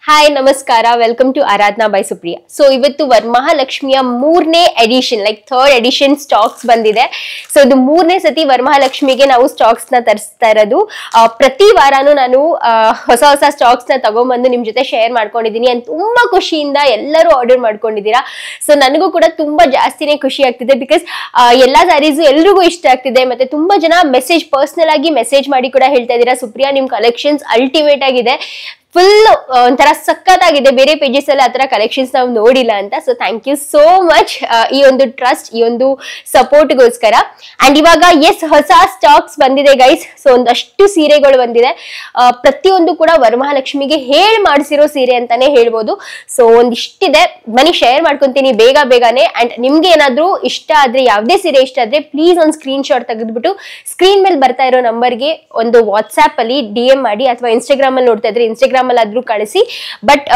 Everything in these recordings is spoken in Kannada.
ಹಾಯ್ ನಮಸ್ಕಾರ, welcome to Aradhana by Supriya. So ಇವತ್ತು ವರಮಹಾಲಕ್ಷ್ಮಿಯ 3ನೇ edition, like 3rd edition stocks ಬಂದಿದೆ. ಸೊ ಇದು 3ನೇ ಸತಿ ವರಮಹಾಲಕ್ಷ್ಮಿಗೆ ನಾವು ಸ್ಟಾಕ್ಸ್ ನ ತರಿಸ್ತಾ ಇರೋದು. ಪ್ರತಿ ವಾರಾನು ನಾನು ಹೊಸ ಹೊಸ ಸ್ಟಾಕ್ಸ್ ನ ತಗೊಂಡ್ಬಂದು ನಿಮ್ ಜೊತೆ ಶೇರ್ ಮಾಡ್ಕೊಂಡಿದೀನಿ. ಅಂಡ್ ತುಂಬಾ ಖುಷಿಯಿಂದ ಎಲ್ಲರೂ ಆರ್ಡರ್ ಮಾಡ್ಕೊಂಡಿದ್ದೀರಾ. ಸೊ ನನಗೂ ಕೂಡ ತುಂಬಾ ಜಾಸ್ತಿನೇ ಖುಷಿ ಆಗ್ತಿದೆ. ಬಿಕಾಸ್ ಎಲ್ಲಾ ಸ್ಯಾರೀಸ್ ಎಲ್ರಿಗೂ ಇಷ್ಟ ಆಗ್ತಿದೆ. ಮತ್ತೆ ತುಂಬಾ ಜನ ಪರ್ಸನಲ್ ಆಗಿ ಮೆಸೇಜ್ ಮಾಡಿ ಕೂಡ ಹೇಳ್ತಾ ಇದ್ದೀರಾ, ಸುಪ್ರಿಯಾ ನಿಮ್ ಕಲೆಕ್ಷನ್ಸ್ ಅಲ್ಟಿಮೇಟ್ ಆಗಿದೆ, ಫುಲ್ ಒಂಥರ ಸಖತ್ತಾಗಿದೆ, ಬೇರೆ ಪೇಜಸ್ ಅಲ್ಲಿ ಆತರ ಕಲೆಕ್ಷನ್ಸ್ ನಾವು ನೋಡಿಲ್ಲ ಅಂತ. So thank you so much ಈ ಒಂದು ಟ್ರಸ್ಟ್, ಈ ಒಂದು ಸಪೋರ್ಟ್ಗೋಸ್ಕರ. ಅಂಡ್ ಇವಾಗ ಹೊಸ ಸ್ಟಾಕ್ಸ್ ಬಂದಿದೆ ಗೈಸ್. ಸೊ ಒಂದಷ್ಟು ಸೀರೆಗಳು ಬಂದಿದೆ. ಪ್ರತಿಯೊಂದು ಕೂಡ ವರಮಹಾಲಕ್ಷ್ಮಿಗೆ ಮಾಡಿಸಿರೋ ಸೀರೆ ಅಂತಾನೆ ಹೇಳ್ಬೋದು. ಸೊ ಒಂದಿಷ್ಟಿದೆ, ಬನ್ನಿ ಶೇರ್ ಮಾಡ್ಕೊಂತೀನಿ ಬೇಗನೆ. ಅಂಡ್ ನಿಮ್ಗೆ ಏನಾದ್ರೂ ಇಷ್ಟ ಆದ್ರೆ, ಯಾವ್ದೇ ಸೀರೆ ಇಷ್ಟ ಆದ್ರೆ ಪ್ಲೀಸ್ ಒಂದು ಸ್ಕ್ರೀನ್ ಶಾಟ್ ತೆಗೆದ್ಬಿಟ್ಟು ಸ್ಕ್ರೀನ್ ಮೇಲೆ ಬರ್ತಾ ಇರೋ ನಂಬರ್ಗೆ ಒಂದು ವಾಟ್ಸ್ಆಪ್ ಅಲ್ಲಿ DM ಮಾಡಿ, ಅಥವಾ ಇನ್ಸ್ಟಾಗ್ರಾಮ್ ಅಲ್ಲಿ ನೋಡ್ತಾ ಇದ್ರೆ ಇನ್ಸ್ಟಾಗ್ರಾಮ್ ಅಲ್ಲಿ ಆದ್ರೂ ಕಳಿಸಿ. ಬಟ್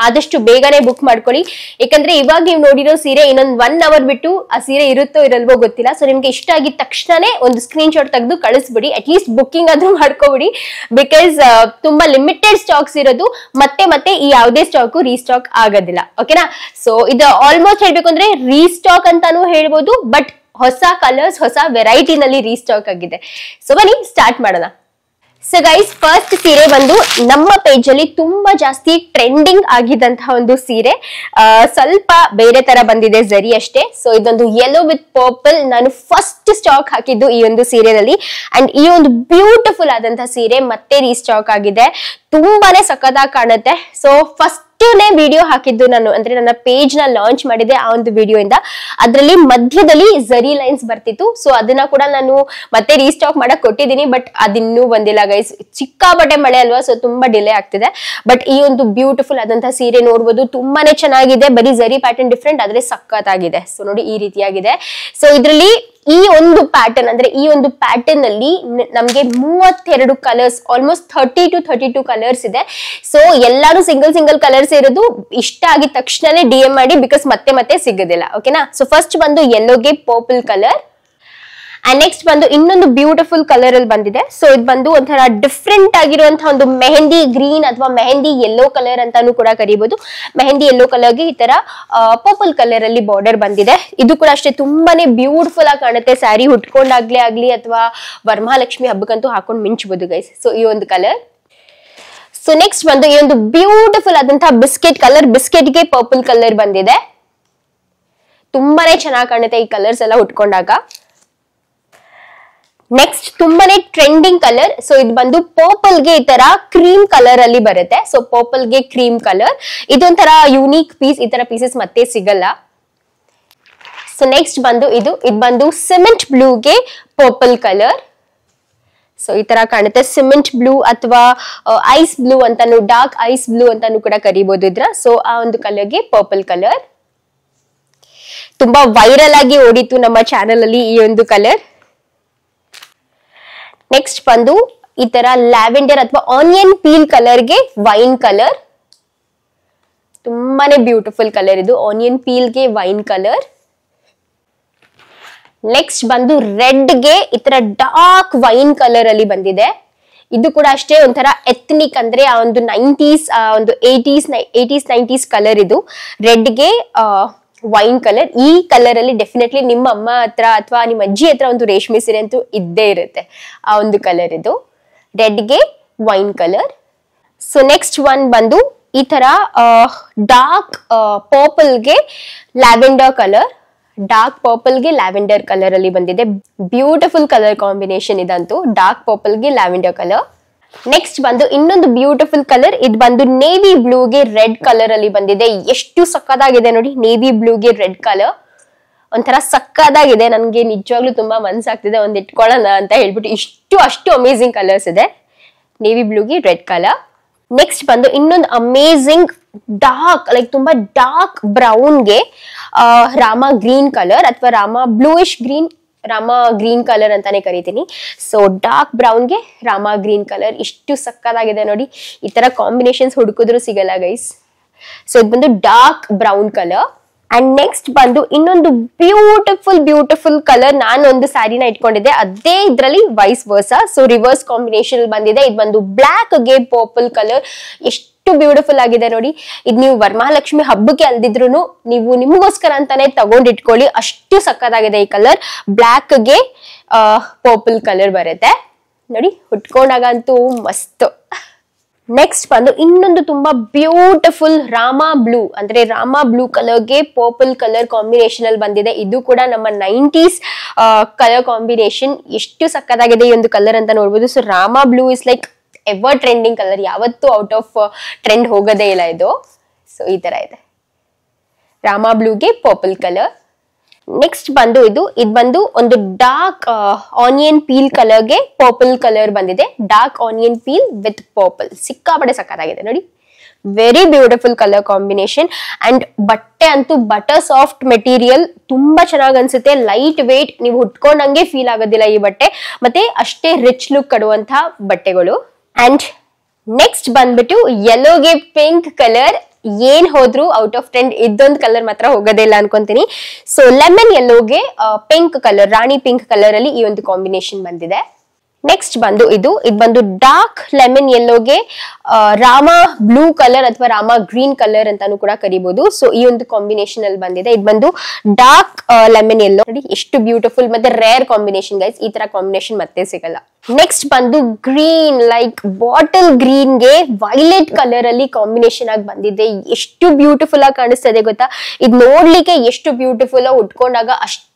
ಆದಷ್ಟು ಬೇಗನೆ ಬುಕ್ ಮಾಡ್ಕೊಳ್ಳಿ. ಯಾಕಂದ್ರೆ ಇವಾಗ ನೀವು ನೋಡಿರೋ ಸೀರೆ ಇನ್ನೊಂದು 1 ಅವರ್ ಬಿಟ್ಟು ಆ ಸೀರೆ ಇರುತ್ತೋ ಇರಲ್ವೋ ಗೊತ್ತಿಲ್ಲ. ಸೊ ನಿಮ್ಗೆ ಇಷ್ಟ ಆಗಿದ ತಕ್ಷಣನೇ ಒಂದು ಸ್ಕ್ರೀನ್ ಶಾಟ್ ತೆಗೆದು ಕಳಿಸ್ಬಿಡಿ. ಅಟ್ಲೀಸ್ಟ್ ಬುಕ್ಕಿಂಗ್ ಆದ್ರೂ ಮಾಡ್ಕೋಬಿಡಿ. ಬಿಕಾಸ್ ತುಂಬಾ ಲಿಮಿಟೆಡ್ ಸ್ಟಾಕ್ಸ್ ಇರೋದು. ಮತ್ತೆ ಈ ಯಾವುದೇ ಸ್ಟಾಕ್ ರೀಸ್ಟಾಕ್ ಆಗೋದಿಲ್ಲ. ಓಕೆನಾ? ಸೊ ಇದು ಆಲ್ಮೋಸ್ಟ್ ಹೇಳ್ಬೇಕು ಅಂದ್ರೆ ರೀಸ್ಟಾಕ್ ಅಂತಾನು ಹೇಳ್ಬೋದು. ಬಟ್ ಹೊಸ ಕಲರ್ಸ್, ಹೊಸ ವೆರೈಟಿನಲ್ಲಿ ರೀಸ್ಟಾಕ್ ಆಗಿದೆ. ಸೊ ಬನ್ನಿ ಸ್ಟಾರ್ಟ್ ಮಾಡೋಣ. ಸೊ ಗೈಸ್, ಫಸ್ಟ್ ಸೀರೆ ಬಂದು ನಮ್ಮ ಪೇಜ್ ಅಲ್ಲಿ ತುಂಬಾ ಜಾಸ್ತಿ ಟ್ರೆಂಡಿಂಗ್ ಆಗಿದ್ದಂತಹ ಒಂದು ಸೀರೆ. ಸ್ವಲ್ಪ ಬೇರೆ ತರ ಬಂದಿದೆ, ಜರಿ ಅಷ್ಟೇ. ಸೊ ಇದೊಂದು ಯೆಲ್ಲೋ ವಿತ್ ಪರ್ಪಲ್. ನಾನು ಫಸ್ಟ್ ಸ್ಟಾಕ್ ಹಾಕಿದ್ದು ಈ ಒಂದು ಸೀರೆನಲ್ಲಿ. ಅಂಡ್ ಈ ಒಂದು ಬ್ಯೂಟಿಫುಲ್ ಆದಂತಹ ಸೀರೆ ಮತ್ತೆ ರೀಸ್ಟಾಕ್ ಆಗಿದೆ. ತುಂಬಾನೇ ಸಖತ್ತಾಗಿ ಕಾಣುತ್ತೆ. ಸೊ ಫಸ್ಟ್ ವಿಡಿಯೋ ಹಾಕಿದ್ದು ನಾನು, ಅಂದ್ರೆ ನನ್ನ ಪೇಜ್ ನ ಲಾಂಚ್ ಮಾಡಿದೆ ಆ ಒಂದು ವಿಡಿಯೋ ಇಂದ. ಅದರಲ್ಲಿ ಮಧ್ಯದಲ್ಲಿ ಜರಿ ಲೈನ್ಸ್ ಬರ್ತಿತ್ತು. ಸೊ ಅದನ್ನ ಕೂಡ ನಾನು ಮತ್ತೆ ರೀಸ್ಟಾಕ್ ಮಾಡಕ್ ಕೊಟ್ಟಿದ್ದೀನಿ. ಬಟ್ ಅದಿನ್ನೂ ಬಂದಿಲ್ಲ ಗೈಸ್. ಸಿಕ್ಕಾಪಟ್ಟೆ ಮಳೆ ಅಲ್ವಾ, ಸೊ ತುಂಬಾ ಡಿಲೇ ಆಗ್ತಿದೆ. ಬಟ್ ಈ ಒಂದು ಬ್ಯೂಟಿಫುಲ್ ಆದಂತಹ ಸೀರೆ ನೋಡ್ಬೋದು, ತುಂಬಾನೇ ಚೆನ್ನಾಗಿದೆ. ಬರೀ ಜರಿ ಪ್ಯಾಟರ್ನ್ ಡಿಫ್ರೆಂಟ್, ಆದ್ರೆ ಸಖತ್ತಾಗಿದೆ. ಸೊ ನೋಡಿ, ಈ ರೀತಿಯಾಗಿದೆ. ಸೊ ಇದ್ರಲ್ಲಿ ಈ ಒಂದು ಪ್ಯಾಟರ್ನ್, ಅಂದ್ರೆ ಈ ಒಂದು ಪ್ಯಾಟರ್ನ್ ಅಲ್ಲಿ ನಮ್ಗೆ 32 ಕಲರ್ಸ್, ಆಲ್ಮೋಸ್ಟ್ 30 to 32 ಕಲರ್ಸ್ ಇದೆ. ಸೊ ಎಲ್ಲಾನು ಸಿಂಗಲ್ ಕಲರ್ಸ್ ಇರೋದು. ಇಷ್ಟ ಆಗಿದ ತಕ್ಷಣನೇ DM ಮಾಡಿ, ಬಿಕಾಸ್ ಮತ್ತೆ ಸಿಗೋದಿಲ್ಲ. ಓಕೆನಾ? ಸೊ ಫಸ್ಟ್ ಬಂದು ಯೆಲ್ಲೋಗೆ ಪರ್ಪಲ್ ಕಲರ್. ಅಂಡ್ ನೆಕ್ಸ್ಟ್ ಬಂದು ಇನ್ನೊಂದು ಬ್ಯೂಟಿಫುಲ್ ಕಲರ್ ಅಲ್ಲಿ ಬಂದಿದೆ. ಸೊ ಇದು ಬಂದು ಒಂಥರ ಡಿಫ್ರೆಂಟ್ ಆಗಿರುವಂತಹ ಒಂದು ಮೆಹಂದಿ ಗ್ರೀನ್ ಅಥವಾ ಮೆಹಂದಿ ಯೆಲ್ಲೋ ಕಲರ್ ಅಂತಾನು ಕೂಡ ಕರೀಬಹುದು. ಮೆಹಂದಿ ಯೆಲ್ಲೋ ಕಲರ್ಗೆ ಈ ತರ ಪರ್ಪಲ್ ಕಲರ್ ಅಲ್ಲಿ ಬಾರ್ಡರ್ ಬಂದಿದೆ. ಇದು ಕೂಡ ಅಷ್ಟೇ ತುಂಬಾನೇ ಬ್ಯೂಟಿಫುಲ್ ಆಗಿ ಕಾಣುತ್ತೆ. ಸ್ಯಾರಿ ಉಟ್ಕೊಂಡಾಗ್ಲೇ ಆಗ್ಲಿ ಅಥವಾ ವರಮಹಾಲಕ್ಷ್ಮಿ ಹಬ್ಬಕ್ಕಂತೂ ಹಾಕೊಂಡು ಮಿಂಚಬಹುದು ಗೈಸ್. ಸೊ ಈ ಒಂದು ಕಲರ್. ಸೊ ನೆಕ್ಸ್ಟ್ ಬಂದು ಈ ಒಂದು ಬ್ಯೂಟಿಫುಲ್ ಆದಂತಹ ಬಿಸ್ಕೆಟ್ ಕಲರ್. ಬಿಸ್ಕೆಟ್ಗೆ ಪರ್ಪಲ್ ಕಲರ್ ಬಂದಿದೆ. ತುಂಬಾನೇ ಚೆನ್ನಾಗಿ ಕಾಣುತ್ತೆ ಈ ಕಲರ್ಸ್ ಎಲ್ಲ ಉಟ್ಕೊಂಡಾಗ. ನೆಕ್ಸ್ಟ್ ತುಂಬಾನೇ ಟ್ರೆಂಡಿಂಗ್ ಕಲರ್. ಸೊ ಇದು ಬಂದು ಪರ್ಪಲ್ ಗೆ ಈ ತರ ಕ್ರೀಮ್ ಕಲರ್ ಅಲ್ಲಿ ಬರುತ್ತೆ. ಸೊ ಪರ್ಪಲ್ ಗೆ ಕ್ರೀಮ್ ಕಲರ್ ಇದೊಂಥರ ಯೂನಿಕ್ ಪೀಸ್. ಈ ತರ ಪೀಸಸ್ ಮತ್ತೆ ಸಿಗಲ್ಲ. ಸೊ ನೆಕ್ಸ್ಟ್ ಬಂದು ಇದು ಬಂದು ಸಿಮೆಂಟ್ ಬ್ಲೂಗೆ ಪರ್ಪಲ್ ಕಲರ್. ಸೊ ಈ ತರ ಕಾಣುತ್ತೆ. ಸಿಮೆಂಟ್ ಬ್ಲೂ ಅಥವಾ ಐಸ್ ಬ್ಲೂ ಅಂತಾನು, ಡಾರ್ಕ್ ಐಸ್ ಬ್ಲೂ ಅಂತಾನು ಕೂಡ ಕರಿಬಹುದು ಇದ್ರ. ಸೊ ಆ ಒಂದು ಕಲರ್ಗೆ ಪರ್ಪಲ್ ಕಲರ್ ತುಂಬಾ ವೈರಲ್ ಆಗಿ ಓಡಿತು ನಮ್ಮ ಚಾನೆಲ್ ಅಲ್ಲಿ ಈ ಒಂದು ಕಲರ್. ನೆಕ್ಸ್ಟ್ ಬಂದು ಈ ತರ ಲ್ಯಾವೆಂಡರ್ ಅಥವಾ ಆನಿಯನ್ ಪೀಲ್ ಕಲರ್ಗೆ ವೈನ್ ಕಲರ್. ತುಂಬಾನೇ ಬ್ಯೂಟಿಫುಲ್ ಕಲರ್ ಇದು, ಆನಿಯನ್ ಪೀಲ್ಗೆ ವೈನ್ ಕಲರ್. ನೆಕ್ಸ್ಟ್ ಬಂದು ರೆಡ್ಗೆ ಈ ತರ ಡಾರ್ಕ್ ವೈನ್ ಕಲರ್ ಅಲ್ಲಿ ಬಂದಿದೆ. ಇದು ಕೂಡ ಅಷ್ಟೇ ಒಂಥರ ಎಥ್ನಿಕ್, ಅಂದ್ರೆ ಆ ಒಂದು 90s, ಒಂದು 80s 90s ಕಲರ್ ಇದು. ರೆಡ್ಗೆ ವೈನ್ ಕಲರ್. ಈ ಕಲರ್ ಅಲ್ಲಿ ಡೆಫಿನೆಟ್ಲಿ ನಿಮ್ಮ ಅಮ್ಮ ಹತ್ರ ಅಥವಾ ನಿಮ್ಮ ಅಜ್ಜಿ ಹತ್ರ ಒಂದು ರೇಷ್ಮೆ ಸೀರೆ ಅಂತೂ ಇದ್ದೇ ಇರುತ್ತೆ. ಆ ಒಂದು ಕಲರ್ ಇದು, ರೆಡ್ಗೆ wine colour. So next one ಬಂದು ಈ ತರ ಡಾರ್ಕ್ ಪರ್ಪಲ್ಗೆ ಲ್ಯಾವೆಂಡರ್ ಕಲರ್. ಡಾರ್ಕ್ ಪರ್ಪಲ್ಗೆ ಲ್ಯಾವೆಂಡರ್ ಕಲರ್ ಅಲ್ಲಿ ಬಂದಿದೆ. ಬ್ಯೂಟಿಫುಲ್ ಕಲರ್ ಕಾಂಬಿನೇಷನ್ ಇದಂತೂ, ಡಾರ್ಕ್ ಪರ್ಪಲ್ಗೆ ಲ್ಯಾವೆಂಡರ್ ಕಲರ್. ನೆಕ್ಸ್ಟ್ ಬಂದು ಇನ್ನೊಂದು ಬ್ಯೂಟಿಫುಲ್ ಕಲರ್. ಇದು ಬಂದು ನೇವಿ ಬ್ಲೂಗೆ ರೆಡ್ ಕಲರ್ ಅಲ್ಲಿ ಬಂದಿದೆ. ಎಷ್ಟು ಸಕ್ಕದಾಗಿದೆ ನೋಡಿ, ನೇವಿ ಬ್ಲೂಗೆ ರೆಡ್ ಕಲರ್ ಒಂಥರ ಸಕ್ಕದಾಗಿದೆ. ನನ್ಗೆ ನಿಜವಾಗ್ಲೂ ತುಂಬಾ ಮನ್ಸಾಗ್ತಿದೆ ಒಂದ್ ಇಟ್ಕೊಳ್ಳೋಣ ಅಂತ ಹೇಳ್ಬಿಟ್ಟು. ಅಷ್ಟು ಅಮೇಸಿಂಗ್ ಕಲರ್ಸ್ ಇದೆ ನೇವಿ ಬ್ಲೂಗೆ ರೆಡ್ ಕಲರ್. ನೆಕ್ಸ್ಟ್ ಬಂದು ಇನ್ನೊಂದು ಅಮೇಸಿಂಗ್ ಡಾರ್ಕ್, ಲೈಕ್ ತುಂಬಾ ಡಾರ್ಕ್ ಬ್ರೌನ್ಗೆ ರಾಮ ಗ್ರೀನ್ ಕಲರ್ ಅಥವಾ rama bluish green, rama green colour ಅಂತಾನೆ ಕರಿತೀನಿ. ಸೊ ಡಾರ್ಕ್ ಬ್ರೌನ್ಗೆ ರಾಮ ಗ್ರೀನ್ ಕಲರ್ ಇಷ್ಟು ಸಕ್ಕದಾಗಿದೆ ನೋಡಿ. ಈ ತರ ಕಾಂಬಿನೇಷನ್ಸ್ ಹುಡುಕಿದ್ರು ಸಿಗಲ್ಲ ಗೈಸ್. ಸೊ ಇದು ಬಂದು dark brown colour. And next ಬಂದು ಇನ್ನೊಂದು ಬ್ಯೂಟಿಫುಲ್ ಕಲರ್. ನಾನು ಒಂದು ಸ್ಯಾರಿನ ಇಟ್ಕೊಂಡಿದ್ದೆ, ಅದೇ ಇದ್ರಲ್ಲಿ wise Versa. So reverse combination ಬಂದಿದೆ. ಇದು ಬಂದು ಬ್ಲಾಕ್ ಗೆ ಪರ್ಪಲ್ ಕಲರ್. ಎಷ್ಟು ಬ್ಯೂಟಿಫುಲ್ ಆಗಿದೆ ನೋಡಿ. ಇದು ನೀವು ವರಮಹಾಲಕ್ಷ್ಮಿ ಹಬ್ಬಕ್ಕೆ ಅಲ್ದಿದ್ರು ನೀವು ನಿಮಗೋಸ್ಕರ ಅಂತಾನೆ ತಗೊಂಡಿಟ್ಕೊಳ್ಳಿ, ಅಷ್ಟು ಸಕ್ಕತ್ತಾಗಿದೆ ಈ ಕಲರ್. ಬ್ಲಾಕ್ ಗೆ ಪರ್ಪಲ್ ಕಲರ್ ಬರುತ್ತೆ ನೋಡಿ, ಉಟ್ಕೊಂಡಾಗ ಅಂತೂ ಮಸ್ತ್. ನೆಕ್ಸ್ಟ್ ಬಂದು ಇನ್ನೊಂದು ತುಂಬಾ ಬ್ಯೂಟಿಫುಲ್ ರಾಮಾ ಬ್ಲೂ, ಅಂದ್ರೆ ರಾಮಾ ಬ್ಲೂ ಕಲರ್ಗೆ ಪರ್ಪಲ್ ಕಲರ್ ಕಾಂಬಿನೇಷನ್ ಅಲ್ಲಿ ಬಂದಿದೆ. ಇದು ಕೂಡ ನಮ್ಮ 90s ಕಲರ್ ಕಾಂಬಿನೇಷನ್. ಎಷ್ಟು ಸಕ್ಕತ್ತಾಗಿದೆ ಈ ಒಂದು ಕಲರ್ ಅಂತ ನೋಡ್ಬೋದು. So rama blue is like ever trending colour, ಯಾವತ್ತೂ ಔಟ್ ಆಫ್ ಟ್ರೆಂಡ್ ಹೋಗೋದೇ ಇಲ್ಲ ಇದು. ಸೊ ಈ ತರ ಇದೆ ರಾಮಾ ಬ್ಲೂಗೆ ಪರ್ಪಲ್ ಕಲರ್. ನೆಕ್ಸ್ಟ್ ಬಂದು ಇದು ಬಂದು ಒಂದು ಡಾರ್ಕ್ ಆನಿಯನ್ ಪೀಲ್ ಕಲರ್ಗೆ ಪರ್ಪಲ್ ಕಲರ್ ಬಂದಿದೆ. Dark onion peel with purple, ಸಿಕ್ಕಾಪಡೆ ಸಕ್ಕತ್ತಾಗಿದೆ ನೋಡಿ. Very beautiful colour combination. And ಬಟ್ಟೆ ಅಂತೂ ಬಟರ್ ಸಾಫ್ಟ್ ಮೆಟೀರಿಯಲ್, ತುಂಬಾ ಚೆನ್ನಾಗಿ ಅನ್ಸುತ್ತೆ. ಲೈಟ್ ವೇಟ್, ನೀವು ಉಟ್ಕೊಂಡಂಗೆ ಫೀಲ್ ಆಗೋದಿಲ್ಲ ಈ ಬಟ್ಟೆ. ಮತ್ತೆ ಅಷ್ಟೇ ರಿಚ್ ಲುಕ್ ಕೊಡುವಂತಹ ಬಟ್ಟೆಗಳು. ಅಂಡ್ ನೆಕ್ಸ್ಟ್ ಬಂದ್ಬಿಟ್ಟು ಯೆಲ್ಲೋಗೆ ಪಿಂಕ್ ಕಲರ್. ಏನ್ ಹೋದ್ರು ಔಟ್ ಆಫ್ ಟ್ರೆಂಡ್, ಇದೊಂದು ಕಲರ್ ಮಾತ್ರ ಹೋಗೋದೇ ಇಲ್ಲ ಅನ್ಕೊಂತೀನಿ. ಸೊ ಲೆಮನ್ ಯೆಲ್ಲೋಗೆ pink colour, rani pink colour ಅಲ್ಲಿ ಈ ಒಂದು ಕಾಂಬಿನೇಷನ್ ಬಂದಿದೆ. ನೆಕ್ಸ್ಟ್ ಬಂದು ಇದು ಬಂದು ಡಾರ್ಕ್ ಲೆಮನ್ ಯೆಲ್ಲೋಗೆ ರಾಮಾ ಬ್ಲೂ ಕಲರ್ ಅಥವಾ ರಾಮಾ ಗ್ರೀನ್ ಕಲರ್ ಅಂತಾನು ಕೂಡ ಕರಿಬಹುದು. ಸೊ ಈ ಒಂದು ಕಾಂಬಿನೇಷನ್ ಅಲ್ಲಿ ಬಂದಿದೆ. ಇದು ಬಂದು ಡಾರ್ಕ್ ಲೆಮನ್ ಯೆಲ್ಲೋ ನೋಡಿ, ಎಷ್ಟು ಬ್ಯೂಟಿಫುಲ್ ಮತ್ತೆ ರೇರ್ ಕಾಂಬಿನೇಷನ್ ಗೈಸ್. ಈ ತರ ಕಾಂಬಿನೇಷನ್ ಮತ್ತೆ ಸಿಗಲ್ಲ. ನೆಕ್ಸ್ಟ್ ಬಂದು ಗ್ರೀನ್, ಲೈಕ್ ಬಾಟಲ್ ಗ್ರೀನ್ ಗೆ ವೈಲೆಟ್ ಕಲರ್ ಅಲ್ಲಿ ಕಾಂಬಿನೇಷನ್ ಆಗಿ ಬಂದಿದೆ. ಎಷ್ಟು ಬ್ಯೂಟಿಫುಲ್ ಆಗಿ ಕಾಣಿಸ್ತದೆ ಗೊತ್ತಾ. ಇದು ನೋಡ್ಲಿಕ್ಕೆ ಎಷ್ಟು ಬ್ಯೂಟಿಫುಲ್ ಆಗಿ ಉಟ್ಕೊಂಡಾಗ ಅಷ್ಟೇ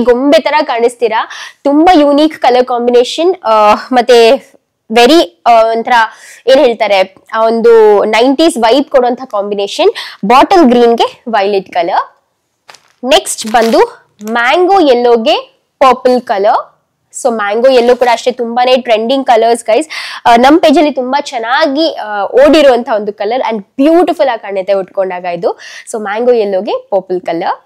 ಗೊಂಬೆ ತರ ಕಾಣಿಸ್ತೀರಾ. ತುಂಬಾ ಯೂನಿಕ್ ಕಲರ್ ಕಾಂಬಿನೇಷನ್. ಮತ್ತೆ ವೆರಿ ಒಂಥರ ಏನ್ ಹೇಳ್ತಾರೆ, ಆ ಒಂದು 90s ವೈಬ್ ಕೊಡುವಂತ ಕಾಂಬಿನೇಷನ್. ಬಾಟಲ್ ಗ್ರೀನ್ ಗೆ ವೈಲೆಟ್ ಕಲರ್. ನೆಕ್ಸ್ಟ್ ಬಂದು ಮ್ಯಾಂಗೋ ಯೆಲ್ಲೋಗೆ purple colour. So mango yellow ಕೂಡ ಅಷ್ಟೇ ತುಂಬಾನೇ ಟ್ರೆಂಡಿಂಗ್ ಕಲರ್ಸ್ ಗೈಸ್. ನಮ್ ಪೇಜ್ ಅಲ್ಲಿ ತುಂಬಾ ಚೆನ್ನಾಗಿ ಓಡಿರುವಂತ ಒಂದು ಕಲರ್ ಅಂಡ್ ಬ್ಯೂಟಿಫುಲ್ ಆಗಿ ಕಾಣುತ್ತೆ ಉಟ್ಕೊಂಡಾಗ ಇದು. ಸೊ ಮ್ಯಾಂಗೋ ಯೆಲ್ಲೋಗೆ ಪರ್ಪಲ್ ಕಲರ್.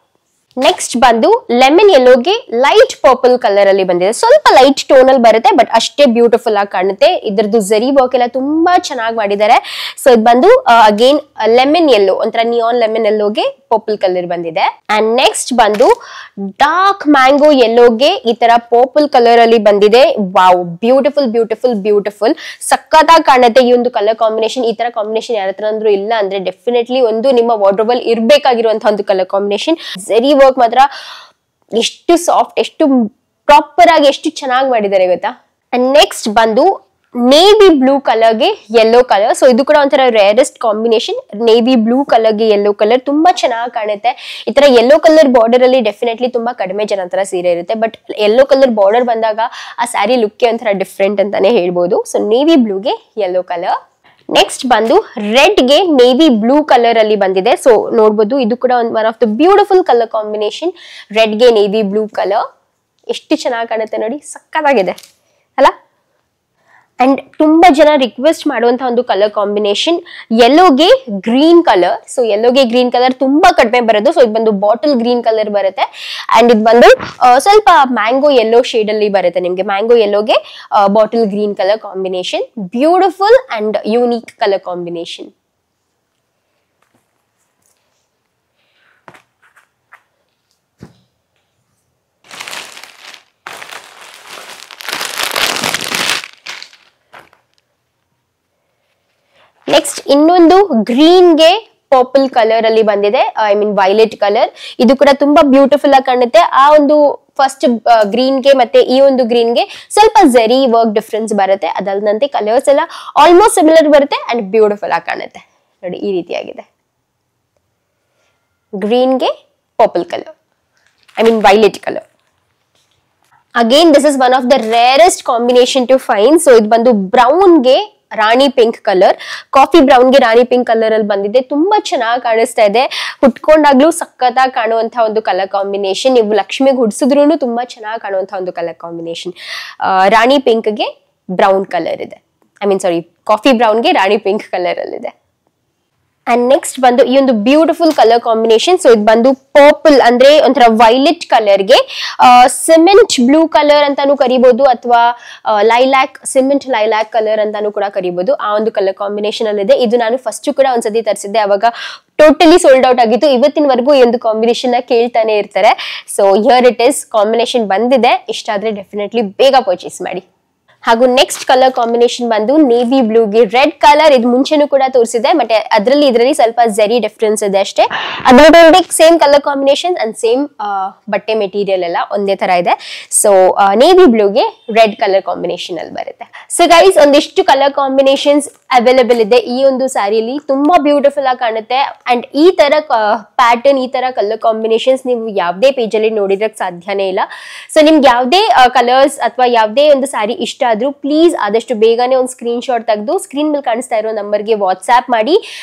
ನೆಕ್ಸ್ಟ್ ಬಂದು ಲೆಮನ್ ಯೆಲ್ಲೋಗೆ ಲೈಟ್ ಪರ್ಪಲ್ ಕಲರ್ ಅಲ್ಲಿ ಬಂದಿದೆ. ಸ್ವಲ್ಪ ಲೈಟ್ ಟೋನ್ ಅಲ್ಲಿ ಬರುತ್ತೆ, ಬಟ್ ಅಷ್ಟೇ ಬ್ಯೂಟಿಫುಲ್ ಆಗಿ ಕಾಣುತ್ತೆ. ಇದ್ರದ್ದು ಜರಿ ವರ್ಕ್ ಎಲ್ಲ ತುಂಬಾ ಚೆನ್ನಾಗಿ ಮಾಡಿದ್ದಾರೆ. ಸೊ ಇದು ಬಂದು ಅಗೇನ್ ಲೆಮನ್ ಯೆಲ್ಲೋ, ಒಂಥರ ನಿಯಾನ್ ಲೆಮನ್ ಯೆಲ್ಲೋಗೆ ಪರ್ಪಲ್ ಕಲರ್ ಬಂದಿದೆ. ಅಂಡ್ ನೆಕ್ಸ್ಟ್ ಬಂದು ಡಾರ್ಕ್ ಮ್ಯಾಂಗೋ ಯೆಲ್ಲೋಗೆ ಈ ತರ ಪರ್ಪಲ್ ಕಲರ್ ಅಲ್ಲಿ ಬಂದಿದೆ. ವಾವ್, ಬ್ಯೂಟಿಫುಲ್ ಬ್ಯೂಟಿಫುಲ್ ಬ್ಯೂಟಿಫುಲ್, ಸಕ್ಕತ್ತಾಗಿ ಕಾಣುತ್ತೆ ಈ ಒಂದು ಕಲರ್ ಕಾಂಬಿನೇಷನ್. ಈ ತರ ಕಾಂಬಿನೇಷನ್ ಯಾರ ಹತ್ರ ಅಂದ್ರೂ ಇಲ್ಲ ಅಂದ್ರೆ ಡೆಫಿನೆಟ್ಲಿ ಒಂದು ನಿಮ್ಮ ವಾರ್ಡ್ರೋಬ್ ಅಲ್ಲಿ ಇರ್ಬೇಕಾಗಿರುವಂತಹ ಒಂದು ಕಲರ್ ಕಾಂಬಿನೇಷನ್. ಜರಿ ವರ್ಕ್ ಮಾತ್ರ ಎಷ್ಟು ಸಾಫ್ಟ್, ಎಷ್ಟು ಪ್ರಾಪರ್ ಆಗಿ ಎಷ್ಟು ಚೆನ್ನಾಗಿ ಮಾಡಿದ್ದಾರೆ ಗೊತ್ತಾ. ಅಂಡ್ ನೆಕ್ಸ್ಟ್ ಬಂದು ನೇವಿ ಬ್ಲೂ ಕಲರ್ಗೆ ಯೆಲ್ಲೋ ಕಲರ್. ಸೊ ಇದು ಕೂಡ ಒಂಥರ ರೇರೆಸ್ಟ್ ಕಾಂಬಿನೇಷನ್. ನೇವಿ ಬ್ಲೂ ಕಲರ್ಗೆ ಯೆಲ್ಲೋ ಕಲರ್ ತುಂಬಾ ಚೆನ್ನಾಗಿ ಕಾಣುತ್ತೆ. ಈ ತರ ಯೆಲ್ಲೋ ಕಲರ್ ಬಾರ್ಡರ್ ಅಲ್ಲಿ ಡೆಫಿನೆಟ್ಲಿ ತುಂಬಾ ಕಡಿಮೆ ಜನ ತರ ಸೀರೆ ಇರುತ್ತೆ, ಬಟ್ ಯೆಲ್ಲೋ ಕಲರ್ ಬಾರ್ಡರ್ ಬಂದಾಗ ಆ ಸ್ಯಾರಿ ಲುಕ್ ಒಂಥರ ಡಿಫ್ರೆಂಟ್ ಅಂತಾನೆ ಹೇಳ್ಬೋದು. ಸೊ ನೇವಿ ಬ್ಲೂಗೆ ಯೆಲ್ಲೋ ಕಲರ್. ನೆಕ್ಸ್ಟ್ ಬಂದು ರೆಡ್ ಗೆ ನೇವಿ ಬ್ಲೂ ಕಲರ್ ಅಲ್ಲಿ ಬಂದಿದೆ. ಸೊ ನೋಡ್ಬೋದು, ಇದು ಕೂಡ one of the beautiful colour combination. Red ಗೆ ನೇವಿ ಬ್ಲೂ ಕಲರ್ ಎಷ್ಟು ಚೆನ್ನಾಗಿ ಕಾಣುತ್ತೆ ನೋಡಿ, ಸಕ್ಕತ್ತಾಗಿದೆ ಅಲ್ಲ. ಅಂಡ್ ತುಂಬಾ ಜನ ರಿಕ್ವೆಸ್ಟ್ ಮಾಡುವಂತ ಒಂದು ಕಲರ್ ಕಾಂಬಿನೇಷನ್ ಯೆಲ್ಲೋಗೆ ಗ್ರೀನ್ ಕಲರ್. ಸೊ ಯೆಲ್ಲೋಗೆ ಗ್ರೀನ್ ಕಲರ್ ತುಂಬಾ ಕಡಿಮೆ ಬರೋದು. ಸೊ ಇದು ಬಂದು ಬಾಟಲ್ ಗ್ರೀನ್ ಕಲರ್ ಬರುತ್ತೆ. ಅಂಡ್ ಇದು ಬಂದು ಸ್ವಲ್ಪ ಮ್ಯಾಂಗೋ ಯೆಲ್ಲೋ ಶೇಡ್ ಅಲ್ಲಿ ಬರುತ್ತೆ ನಿಮ್ಗೆ. ಮ್ಯಾಂಗೋ ಯೆಲ್ಲೋಗೆ bottle green colour combination. Beautiful and unique colour combination. Next ಇನ್ನೊಂದು ಗ್ರೀನ್ ಗೆ ಪರ್ಪಲ್ ಕಲರ್ ಅಲ್ಲಿ ಬಂದಿದೆ, ಐ ಮೀನ್ ವೈಲೆಟ್ ಕಲರ್. ಇದು ಕೂಡ ತುಂಬಾ ಬ್ಯೂಟಿಫುಲ್ ಆಗಿ ಕಾಣುತ್ತೆ. ಆ ಒಂದು ಫಸ್ಟ್ ಗ್ರೀನ್ ಗೆ ಮತ್ತೆ ಈ ಒಂದು ಗ್ರೀನ್ ಗೆ ಸ್ವಲ್ಪ ಜರಿ ವರ್ಕ್ ಡಿಫ್ರೆನ್ಸ್ ಬರುತ್ತೆ. ಅದಲ್ಲದಂತೆ ಕಲರ್ಸ್ ಎಲ್ಲ ಆಲ್ಮೋಸ್ಟ್ ಸಿಮಿಲರ್ ಬರುತ್ತೆ ಅಂಡ್ ಬ್ಯೂಟಿಫುಲ್ ಆಗಿ ಕಾಣುತ್ತೆ ನೋಡಿ. ಈ ರೀತಿಯಾಗಿದೆ ಗ್ರೀನ್ ಗೆ purple colour, I mean violet colour. Again this is one of the rarest combination to fine. So ಇದು ಬಂದು ಬ್ರೌನ್ ಗೆ rani pink colour, coffee brown ಗೆ ರಾಣಿ ಪಿಂಕ್ ಕಲರ್ ಅಲ್ಲಿ ಬಂದಿದೆ. ತುಂಬಾ ಚೆನ್ನಾಗಿ ಕಾಣಿಸ್ತಾ ಇದೆ, ಹುಟ್ಕೊಂಡಾಗ್ಲೂ ಸಕ್ಕತ್ತಾಗಿ ಕಾಣುವಂತಹ ಒಂದು ಕಲರ್ ಕಾಂಬಿನೇಷನ್. ನೀವು ಲಕ್ಷ್ಮಿಗೆ ಹುಡ್ಸಿದ್ರು ತುಂಬಾ ಚೆನ್ನಾಗಿ ಕಾಣುವಂತಹ ಒಂದು ಕಲರ್ ಕಾಂಬಿನೇಷನ್. ರಾಣಿ ಪಿಂಕ್ ಗೆ ಬ್ರೌನ್ ಕಲರ್ ಇದೆ, I mean sorry coffee brown ಗೆ ರಾಣಿ ಪಿಂಕ್ ಕಲರ್ ಅಲ್ಲಿ ಇದೆ. ಅಂಡ್ ನೆಕ್ಸ್ಟ್ ಬಂದು ಈ ಒಂದು ಬ್ಯೂಟಿಫುಲ್ ಕಲರ್ ಕಾಂಬಿನೇಷನ್. ಸೊ ಇದು ಬಂದು ಪರ್ಪಲ್ ಅಂದ್ರೆ ಒಂಥರ ವೈಲೆಟ್ ಕಲರ್ಗೆ ಸಿಮೆಂಟ್ ಬ್ಲೂ ಕಲರ್ ಅಂತಾನು ಕರಿಬಹುದು, ಅಥವಾ ಲೈಲಾಕ್, ಸಿಮೆಂಟ್ ಲೈಲಾಕ್ ಕಲರ್ ಅಂತಾನು ಕೂಡ ಕರಿಬಹುದು. ಆ ಒಂದು ಕಲರ್ ಕಾಂಬಿನೇಷನ್ ಅಲ್ಲಿ ಇದೆ. ಇದು ನಾನು ಫಸ್ಟ್ ಕೂಡ ಒಂದ್ಸತಿ ತರಿಸಿದ್ದೆ, ಅವಾಗ ಟೋಟಲಿ ಸೋಲ್ಡ್ ಔಟ್ ಆಗಿತ್ತು. ಇವತ್ತಿನವರೆಗೂ ಈ ಒಂದು ಕಾಂಬಿನೇಷನ್ ನ ಕೇಳ್ತಾನೆ ಇರ್ತಾರೆ. So here it is, combination ಬಂದಿದೆ. ಇಷ್ಟ ಆದ್ರೆ ಡೆಫಿನೆಟ್ಲಿ ಬೇಗ ಪರ್ಚೇಸ್ ಮಾಡಿ. ಹಾಗೂ ನೆಕ್ಸ್ಟ್ ಕಲರ್ ಕಾಂಬಿನೇಷನ್ ಬಂದು ನೇವಿ ಬ್ಲೂಗೆ ರೆಡ್ ಕಲರ್. ಇದು ಮುಂಚೆನೂ ಕೂಡ ತೋರಿಸಿದೆ, ಬಟ್ ಇದರಲ್ಲಿ ಸ್ವಲ್ಪ ಜರಿ ಡಿಫ್ರೆನ್ಸ್ ಇದೆ ಅಷ್ಟೇ. ಅದರ same colour combination and same ಬಟ್ಟೆ ಮೆಟೀರಿಯಲ್ ಎಲ್ಲ ಒಂದೇ ತರ ಇದೆ. ಸೊ ನೇವಿ ಬ್ಲೂಗೆ ರೆಡ್ ಕಲರ್ ಕಾಂಬಿನೇಷನ್ ಅಲ್ಲಿ ಬರುತ್ತೆ. ಸೊ ಗೈಸ್, ಒಂದಿಷ್ಟು ಕಲರ್ ಕಾಂಬಿನೇಷನ್ಸ್ ಅವೈಲೇಬಲ್ ಇದೆ ಈ ಒಂದು ಸ್ಯಾರಿಯಲ್ಲಿ. ತುಂಬಾ ಬ್ಯೂಟಿಫುಲ್ ಆಗಿ ಕಾಣುತ್ತೆ. ಅಂಡ್ ಈ ತರ ಪ್ಯಾಟರ್ನ್, ಈ ತರ ಕಲರ್ ಕಾಂಬಿನೇಷನ್ಸ್ ನೀವು ಯಾವುದೇ ಪೇಜ್ ಅಲ್ಲಿ ನೋಡಿದ್ರಕ್ಕೆ ಸಾಧ್ಯನೇ ಇಲ್ಲ. ಸೊ ನಿಮ್ಗೆ ಯಾವುದೇ ಕಲರ್ಸ್ ಅಥವಾ ಯಾವುದೇ ಒಂದು ಸ್ಯಾರಿ ಇಷ್ಟ ಆದ್ರೂ ಪ್ಲೀಸ್ ಆದಷ್ಟು ಬೇಗನೆ ಒಂದು ಸ್ಕ್ರೀನ್ ಶಾಟ್ ತೆಗೆದು ಸ್ಕ್ರೀನ್ ಮೇಲೆ ಕಾಣಿಸ್ತಾ ಇರೋ ನಂಬರ್ಗೆ ವಾಟ್ಸ್ಆಪ್ ಮಾಡಿ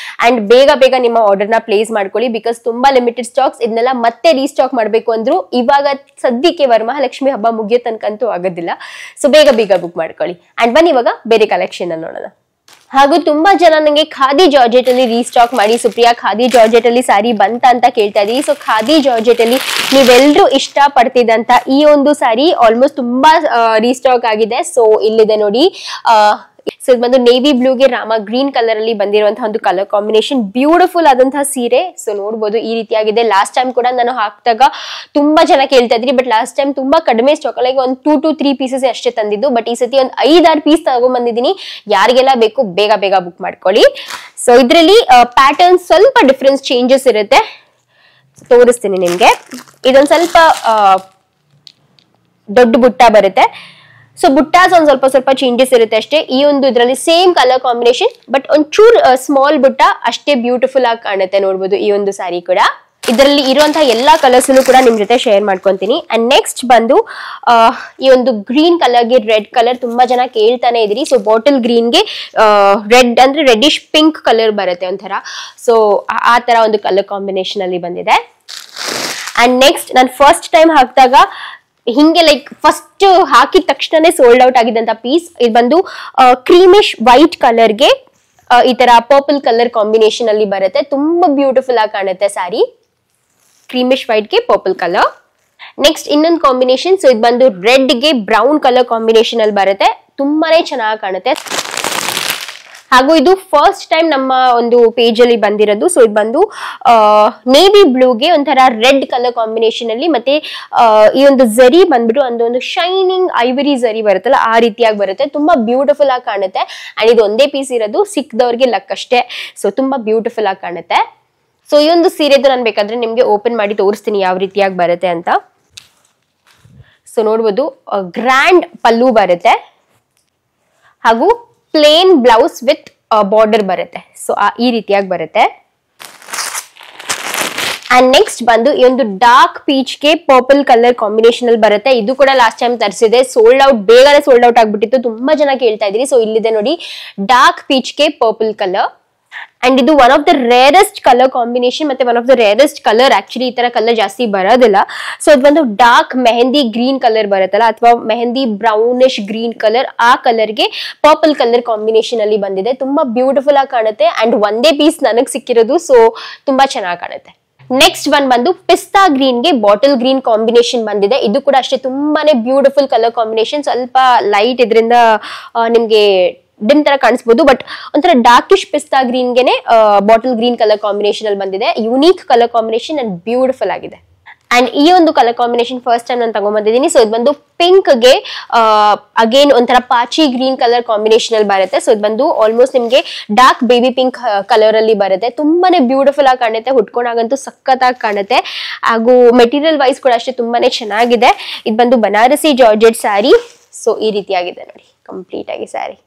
ಅಂಡ್ ಬೇಗ ನಿಮ್ಮ ಆರ್ಡರ್ನ ಪ್ಲೇಸ್ ಮಾಡ್ಕೊಳ್ಳಿ. ಬಿಕಾಸ್ ತುಂಬಾ ಲಿಮಿಟೆಡ್ ಸ್ಟಾಕ್ಸ್, ಇದನ್ನೆಲ್ಲ ಮತ್ತೆ ರೀಸ್ಟಾಕ್ ಮಾಡಬೇಕು ಅಂದ್ರೂ ಇವಾಗ ಸದ್ಯಕ್ಕೆ ವರಮಹಾಲಕ್ಷ್ಮಿ ಹಬ್ಬ ಮುಗಿಯೋ ತನಕಂತೂ ಆಗೋದಿಲ್ಲ. ಸೊ ಬೇಗ ಬುಕ್ ಮಾಡ್ಕೊಳ್ಳಿ. ಅಂಡ್ ಬನ್ನಿ ಇವಾಗ ಬೇರೆ ಕಲೆಕ್ಷನ್ ನೋಡೋಣ. ಹಾಗೂ ತುಂಬಾ ಜನ ನಂಗೆ ಖಾದಿ ಜಾರ್ಜೆಟ್ ಅಲ್ಲಿ ರೀಸ್ಟಾಕ್ ಮಾಡಿ ಸುಪ್ರಿಯಾ, ಖಾದಿ ಜಾರ್ಜೆಟ್ ಅಲ್ಲಿ ಸ್ಯಾರಿ ಬಂತ ಅಂತ ಕೇಳ್ತಾ ಇದೀವಿ. ಸೊ ಖಾದಿ ಜಾರ್ಜೆಟ್ ಅಲ್ಲಿ ನೀವೆಲ್ಲರೂ ಇಷ್ಟ ಪಡ್ತಿದ್ದಂತ ಈ ಒಂದು ಸ್ಯಾರಿ ಆಲ್ಮೋಸ್ಟ್ ತುಂಬಾ ರೀಸ್ಟಾಕ್ ಆಗಿದೆ. ಸೊ ಇಲ್ಲಿದೆ ನೋಡಿ. ಸೊ ಇದು ಬಂದು ನೇವಿ ಬ್ಲೂಗೆ ರಾಮ ಗ್ರೀನ್ ಕಲರ್ ಅಲ್ಲಿ ಬಂದಿರುವಂತಹ ಒಂದು ಕಲರ್ ಕಾಂಬಿನೇಷನ್. ಬ್ಯೂಟಿಫುಲ್ ಆದಂತಹ ಸೀರೆ. ಸೊ ನೋಡ್ಬೋದು ಈ ರೀತಿಯಾಗಿದೆ. ಲಾಸ್ಟ್ ಟೈಮ್ ಕೂಡ ನಾನು ಹಾಕಿದಾಗ ತುಂಬಾ ಜನ ಕೇಳ್ತಾ ಇದ್ರಿ, ಬಟ್ ಲಾಸ್ಟ್ ಟೈಮ್ ತುಂಬಾ ಕಡಿಮೆ ಸ್ಟಾಕ್, ಲೈಕ್ ಒಂದು 2 to 3 ಪೀಸಸ್ ಅಷ್ಟೇ ತಂದಿದ್ದು. ಬಟ್ ಈ ಸತಿ ಒಂದು 5-6 ಪೀಸ್ ತಗೊಂಡ್ಬಂದಿದ್ದೀನಿ. ಯಾರಿಗೆಲ್ಲ ಬೇಕು ಬೇಗ ಬುಕ್ ಮಾಡ್ಕೊಳ್ಳಿ. ಸೊ ಇದರಲ್ಲಿ ಪ್ಯಾಟರ್ನ್ ಸ್ವಲ್ಪ ಡಿಫ್ರೆನ್ಸ್ ಚೇಂಜಸ್ ಇರುತ್ತೆ, ತೋರಿಸ್ತೀನಿ ನಿಮ್ಗೆ. ಇದೊಂದು ಸ್ವಲ್ಪ ದೊಡ್ಡ ಬುಟ್ಟ ಬರುತ್ತೆ. ಸೊ ಬುಟ್ಟಾಸ್ ಒಂದ್ ಸ್ವಲ್ಪ ಚೇಂಜಸ್ ಇರುತ್ತೆ ಅಷ್ಟೇ. ಈ ಒಂದು ಇದರಲ್ಲಿ ಸೇಮ್ ಕಲರ್ ಕಾಂಬಿನೇಷನ್, ಬಟ್ ಒಂಚೂರ್ ಸ್ಮಾಲ್ ಬುಟ್ಟ ಅಷ್ಟೇ ಬ್ಯೂಟಿಫುಲ್ ಆಗಿ ಕಾಣುತ್ತೆ. ನೋಡ್ಬೋದು ಈ ಒಂದು ಸ್ಯಾರಿ ಕೂಡ. ಇದರಲ್ಲಿ ಇರುವಂತಹ ಎಲ್ಲಾ ಕಲರ್ಸ್ ಕೂಡ ನಿಮ್ ಜೊತೆ ಶೇರ್ ಮಾಡ್ಕೊಂತೀನಿ. ಅಂಡ್ ನೆಕ್ಸ್ಟ್ ಬಂದು ಈ ಒಂದು ಗ್ರೀನ್ ಕಲರ್ಗೆ ರೆಡ್ ಕಲರ್ ತುಂಬಾ ಜನ ಕೇಳ್ತಾನೆ ಇದ್ರಿ. ಸೊ ಬಾಟಲ್ ಗ್ರೀನ್ಗೆ ರೆಡ್ ಅಂದ್ರೆ ರೆಡ್ಡಿಶ್ ಪಿಂಕ್ ಕಲರ್ ಬರುತ್ತೆ ಒಂಥರ. ಸೊ ಆ ತರ ಒಂದು ಕಲರ್ ಕಾಂಬಿನೇಷನ್ ಅಲ್ಲಿ ಬಂದಿದೆ. ಅಂಡ್ ನೆಕ್ಸ್ಟ್ ನಾನು ಫಸ್ಟ್ ಟೈಮ್ ಹಾಕಿದಾಗ ಹಿಂಗೆ ಲೈಕ್ ಫಸ್ಟ್ ಹಾಕಿದ ತಕ್ಷಣನೇ ಸೋಲ್ಡ್ ಔಟ್ ಆಗಿದ್ದಂತ ಪೀಸ್. ಇದು ಬಂದು ಕ್ರೀಮಿಶ್ ವೈಟ್ ಕಲರ್ಗೆ ಈ ತರ ಪರ್ಪಲ್ ಕಲರ್ ಕಾಂಬಿನೇಷನ್ ಅಲ್ಲಿ ಬರುತ್ತೆ. ತುಂಬಾ ಬ್ಯೂಟಿಫುಲ್ ಆಗಿ ಕಾಣುತ್ತೆ ಸ್ಯಾರಿ. ಕ್ರೀಮಿಶ್ ವೈಟ್ ಗೆ ಪರ್ಪಲ್ ಕಲರ್. ನೆಕ್ಸ್ಟ್ ಇನ್ನೊಂದು ಕಾಂಬಿನೇಷನ್. ಸೊ ಇದು ಬಂದು ರೆಡ್ ಗೆ ಬ್ರೌನ್ ಕಲರ್ ಕಾಂಬಿನೇಷನ್ ಅಲ್ಲಿ ಬರುತ್ತೆ. ತುಂಬಾನೇ ಚೆನ್ನಾಗಿ ಕಾಣುತ್ತೆ. ಹಾಗೂ ಇದು ಫಸ್ಟ್ ಟೈಮ್ ನಮ್ಮ ಒಂದು ಪೇಜ್ ಅಲ್ಲಿ ಬಂದಿರೋದು. ಸೊ ಇದು ಬಂದು ನೇವಿ ಬ್ಲೂಗೆ ಒಂಥರ ರೆಡ್ ಕಲರ್ ಕಾಂಬಿನೇಷನ್ ಅಲ್ಲಿ, ಮತ್ತೆ ಈ ಒಂದು ಝರಿ ಬಂದ್ಬಿಟ್ಟು ಒಂದು ಶೈನಿಂಗ್ ಐವರಿ ಝರಿ ಬರುತ್ತಲ್ಲ ಆ ರೀತಿಯಾಗಿ ಬರುತ್ತೆ. ತುಂಬಾ ಬ್ಯೂಟಿಫುಲ್ ಆಗಿ ಕಾಣುತ್ತೆ. ಅಂಡ್ ಇದು ಒಂದೇ ಪೀಸ್ ಇರೋದು, ಸಿಕ್ಕದವ್ರಿಗೆ ಲಕ್ ಅಷ್ಟೇ. ಸೊ ತುಂಬಾ ಬ್ಯೂಟಿಫುಲ್ ಆಗಿ ಕಾಣುತ್ತೆ. ಸೊ ಈ ಒಂದು ಸೀರೆದು ನಾನು ಬೇಕಾದ್ರೆ ನಿಮ್ಗೆ ಓಪನ್ ಮಾಡಿ ತೋರಿಸ್ತೀನಿ ಯಾವ ರೀತಿಯಾಗಿ ಬರುತ್ತೆ ಅಂತ. ಸೊ ನೋಡ್ಬೋದು ಗ್ರ್ಯಾಂಡ್ ಪಲ್ಲು ಬರುತ್ತೆ, ಹಾಗೂ ಪ್ಲೇನ್ ಬ್ಲೌಸ್ ವಿತ್ ಬಾರ್ಡರ್ ಬರುತ್ತೆ. ಸೊ ಈ ರೀತಿಯಾಗಿ ಬರುತ್ತೆ. ಅಂಡ್ ನೆಕ್ಸ್ಟ್ ಬಂದು ಈ ಒಂದು ಡಾರ್ಕ್ ಪೀಚ್ ಗೆ ಪರ್ಪಲ್ ಕಲರ್ ಕಾಂಬಿನೇಷನ್ ಅಲ್ಲಿ ಬರುತ್ತೆ. ಇದು ಕೂಡ ಲಾಸ್ಟ್ ಟೈಮ್ ತರಿಸಿದೆ, ಬೇಗನೆ ಸೋಲ್ಡ್ ಔಟ್ ಆಗ್ಬಿಟ್ಟಿತ್ತು. ತುಂಬಾ ಜನ ಕೇಳ್ತಾ ಇದ್ರಿ. ಸೊ ಇಲ್ಲಿದೆ ನೋಡಿ, ಡಾರ್ಕ್ ಪೀಚ್ ಗೆ ಪರ್ಪಲ್ ಕಲರ್. ಅಂಡ್ ಇದು one of the rarest colour combination, ಮತ್ತೆ one of the rarest colour. Actually ಈ ತರ ಕಲರ್ ಜಾಸ್ತಿ ಬರೋದಿಲ್ಲ. ಸೊ ಇದು ಒಂದು ಡಾರ್ಕ್ ಮೆಹಂದಿ ಗ್ರೀನ್ ಕಲರ್ ಬರುತ್ತಲ್ಲ, ಅಥವಾ ಮೆಹಂದಿ ಬ್ರೌನಿಶ್ ಗ್ರೀನ್ ಕಲರ್, ಆ ಕಲರ್ಗೆ ಪರ್ಪಲ್ ಕಲರ್ ಕಾಂಬಿನೇಷನ್ ಅಲ್ಲಿ ಬಂದಿದೆ. ತುಂಬಾ ಬ್ಯೂಟಿಫುಲ್ ಆಗಿ ಕಾಣುತ್ತೆ. ಅಂಡ್ ಒಂದೇ ಪೀಸ್ ನನಗೆ ಸಿಕ್ಕಿರೋದು, ಸೊ ತುಂಬಾ ಚೆನ್ನಾಗಿ ಕಾಣುತ್ತೆ. ನೆಕ್ಸ್ಟ್ ಒನ್ ಬಂದು ಪಿಸ್ತಾ ಗ್ರೀನ್ ಗೆ ಬಾಟಲ್ ಗ್ರೀನ್ ಕಾಂಬಿನೇಷನ್ ಬಂದಿದೆ. ಇದು ಕೂಡ ಅಷ್ಟೇ ತುಂಬಾನೇ ಬ್ಯೂಟಿಫುಲ್ ಕಲರ್ ಕಾಂಬಿನೇಷನ್. ಸ್ವಲ್ಪ ಲೈಟ್ ಇದರಿಂದ ನಿಮ್ಗೆ ಡಿಮ್ ತರ ಕಾಣಿಸಬಹುದು, ಬಟ್ ಒಂಥರ ಡಾರ್ಕಿಶ್ ಪಿಸ್ತಾ ಗ್ರೀನ್ಗೆನೆ ಬಾಟಲ್ ಗ್ರೀನ್ ಕಲರ್ ಕಾಂಬಿನೇಷನ್ ಅಲ್ಲಿ ಬಂದಿದೆ. Unique colour combination and beautiful ಆಗಿದೆ. ಅಂಡ್ ಈ ಒಂದು ಕಲರ್ ಕಾಂಬಿನೇಷನ್ ಫಸ್ಟ್ ಟೈಮ್ ನಾನು ತಗೊಂಡ್ಬಂದಿದ್ದೀನಿ. ಸೊ ಇದು ಬಂದು ಪಿಂಕ್ ಗೆ ಅಗೇನ್ ಒಂಥರ ಪಾಚಿ ಗ್ರೀನ್ ಕಲರ್ ಕಾಂಬಿನೇಷನ್ ಅಲ್ಲಿ ಬರುತ್ತೆ. ಸೊ ಇದು ಬಂದು ಆಲ್ಮೋಸ್ಟ್ ನಿಮ್ಗೆ ಡಾರ್ಕ್ ಬೇಬಿ ಪಿಂಕ್ ಕಲರ್ ಅಲ್ಲಿ ಬರುತ್ತೆ. ತುಂಬಾನೇ ಬ್ಯೂಟಿಫುಲ್ ಆಗಿ ಕಾಣುತ್ತೆ. ಹುಟ್ಕೊಂಡಾಗಂತೂ ಸಖತ್ತಾಗಿ ಕಾಣುತ್ತೆ. ಹಾಗೂ ಮೆಟೀರಿಯಲ್ ವೈಸ್ ಕೂಡ ಅಷ್ಟೇ ತುಂಬಾನೇ ಚೆನ್ನಾಗಿದೆ. ಇದು ಬಂದು ಬನಾರಸಿ ಜಾರ್ಜೆಟ್ ಸ್ಯಾರಿ. ಸೊ ಈ ರೀತಿಯಾಗಿದೆ ನೋಡಿ ಕಂಪ್ಲೀಟ್ ಆಗಿ ಸ್ಯಾರಿ.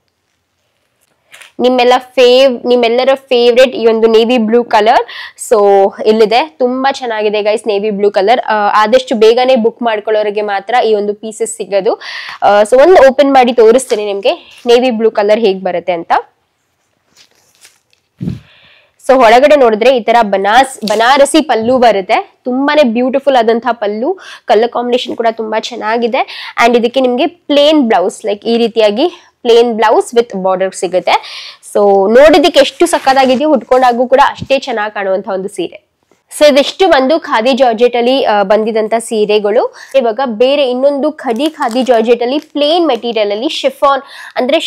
ನಿಮ್ಮೆಲ್ಲರ ಫೇವ್ರೆಟ್ ಈ ಒಂದು ನೇವಿ ಬ್ಲೂ ಕಲರ್. ಸೊ ಇಲ್ಲಿದೆ, ತುಂಬಾ ಚೆನ್ನಾಗಿದೆ ಗೈಸ್ ನೇವಿ ಬ್ಲೂ ಕಲರ್. ಆದಷ್ಟು ಬೇಗನೆ ಬುಕ್ ಮಾಡ್ಕೊಳ್ಳೋರಿಗೆ ಮಾತ್ರ ಈ ಒಂದು ಪೀಸಸ್ ಸಿಗೋದು. ಸೊ ಒಂದು ಓಪನ್ ಮಾಡಿ ತೋರಿಸ್ತೀನಿ ನಿಮ್ಗೆ ನೇವಿ ಬ್ಲೂ ಕಲರ್ ಹೇಗ್ ಬರುತ್ತೆ ಅಂತ. ಸೊ ಒಳಗಡೆ ನೋಡಿದ್ರೆ ಈ ತರ ಬನಾರಸಿ ಪಲ್ಲು ಬರುತ್ತೆ. ತುಂಬಾನೇ ಬ್ಯೂಟಿಫುಲ್ ಆದಂತಹ ಪಲ್ಲು. ಕಲರ್ ಕಾಂಬಿನೇಷನ್ ಕೂಡ ತುಂಬಾ ಚೆನ್ನಾಗಿದೆ. ಅಂಡ್ ಇದಕ್ಕೆ ನಿಮ್ಗೆ ಪ್ಲೇನ್ ಬ್ಲೌಸ್, ಲೈಕ್ ಈ ರೀತಿಯಾಗಿ ಪ್ಲೇನ್ ಬ್ಲೌಸ್ ವಿತ್ ಬಾರ್ಡರ್ ಸಿಗುತ್ತೆ. ಸೊ ನೋಡಿದಕ್ಕೆ ಎಷ್ಟು ಸಕ್ಕತ್ತಾಗಿದೆಯೋ, ಉಟ್ಕೊಂಡಾಗೂ ಕೂಡ ಅಷ್ಟೇ ಚೆನ್ನಾಗಿ ಕಾಣುವಂತಹ ಒಂದು ಸೀರೆ. ಸೊ ಇದಿಷ್ಟು ಬಂದು ಖಾದಿ ಜಾರ್ಜೆಟ್ ಅಲ್ಲಿ ಬಂದಿದಂತ ಸೀರೆಗಳು. ಇವಾಗ ಬೇರೆ ಇನ್ನೊಂದು ಖಾದಿ ಜಾರ್ಜೆಟ್ ಅಲ್ಲಿ ಪ್ಲೇನ್ ಮೆಟೀರಿಯಲ್ ಅಲ್ಲಿ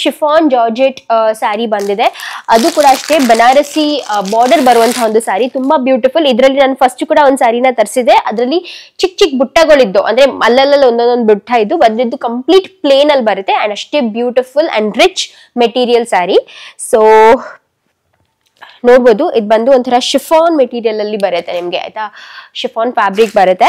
ಶಿಫಾನ್ ಜಾರ್ಜೆಟ್ ಸ್ಯಾರಿ ಬಂದಿದೆ. ಅದು ಕೂಡ ಅಷ್ಟೇ ಬನಾರಸಿ ಬಾರ್ಡರ್ ಬರುವಂತಹ ಒಂದು ಸ್ಯಾರಿ, ತುಂಬಾ ಬ್ಯೂಟಿಫುಲ್. ಇದರಲ್ಲಿ ನಾನು ಫಸ್ಟ್ ಕೂಡ ಒಂದ್ ಸ್ಯಾರಿನ ತರಿಸಿದೆ, ಅದರಲ್ಲಿ ಚಿಕ್ಕ ಚಿಕ್ಕ ಬುಟ್ಟಗಳಿದ್ದು, ಅಂದ್ರೆ ಅಲ್ಲಲ್ಲಿ ಒಂದೊಂದೊಂದು ಬುಟ್ಟ ಇದ್ದು, ಬಂದಿದ್ದು ಕಂಪ್ಲೀಟ್ ಪ್ಲೇನ್ ಅಲ್ಲಿ ಬರುತ್ತೆ ಅಂಡ್ ಅಷ್ಟೇ beautiful and rich material sari. So ನೋಡ್ಬೋದು, ಇದು ಬಂದು ಒಂಥರ ಶಿಫಾನ್ ಮೆಟೀರಿಯಲ್ ಅಲ್ಲಿ ಬರುತ್ತೆ ನಿಮ್ಗೆ, ಆಯ್ತಾ. ಶಿಫಾನ್ ಫ್ಯಾಬ್ರಿಕ್ ಬರುತ್ತೆ,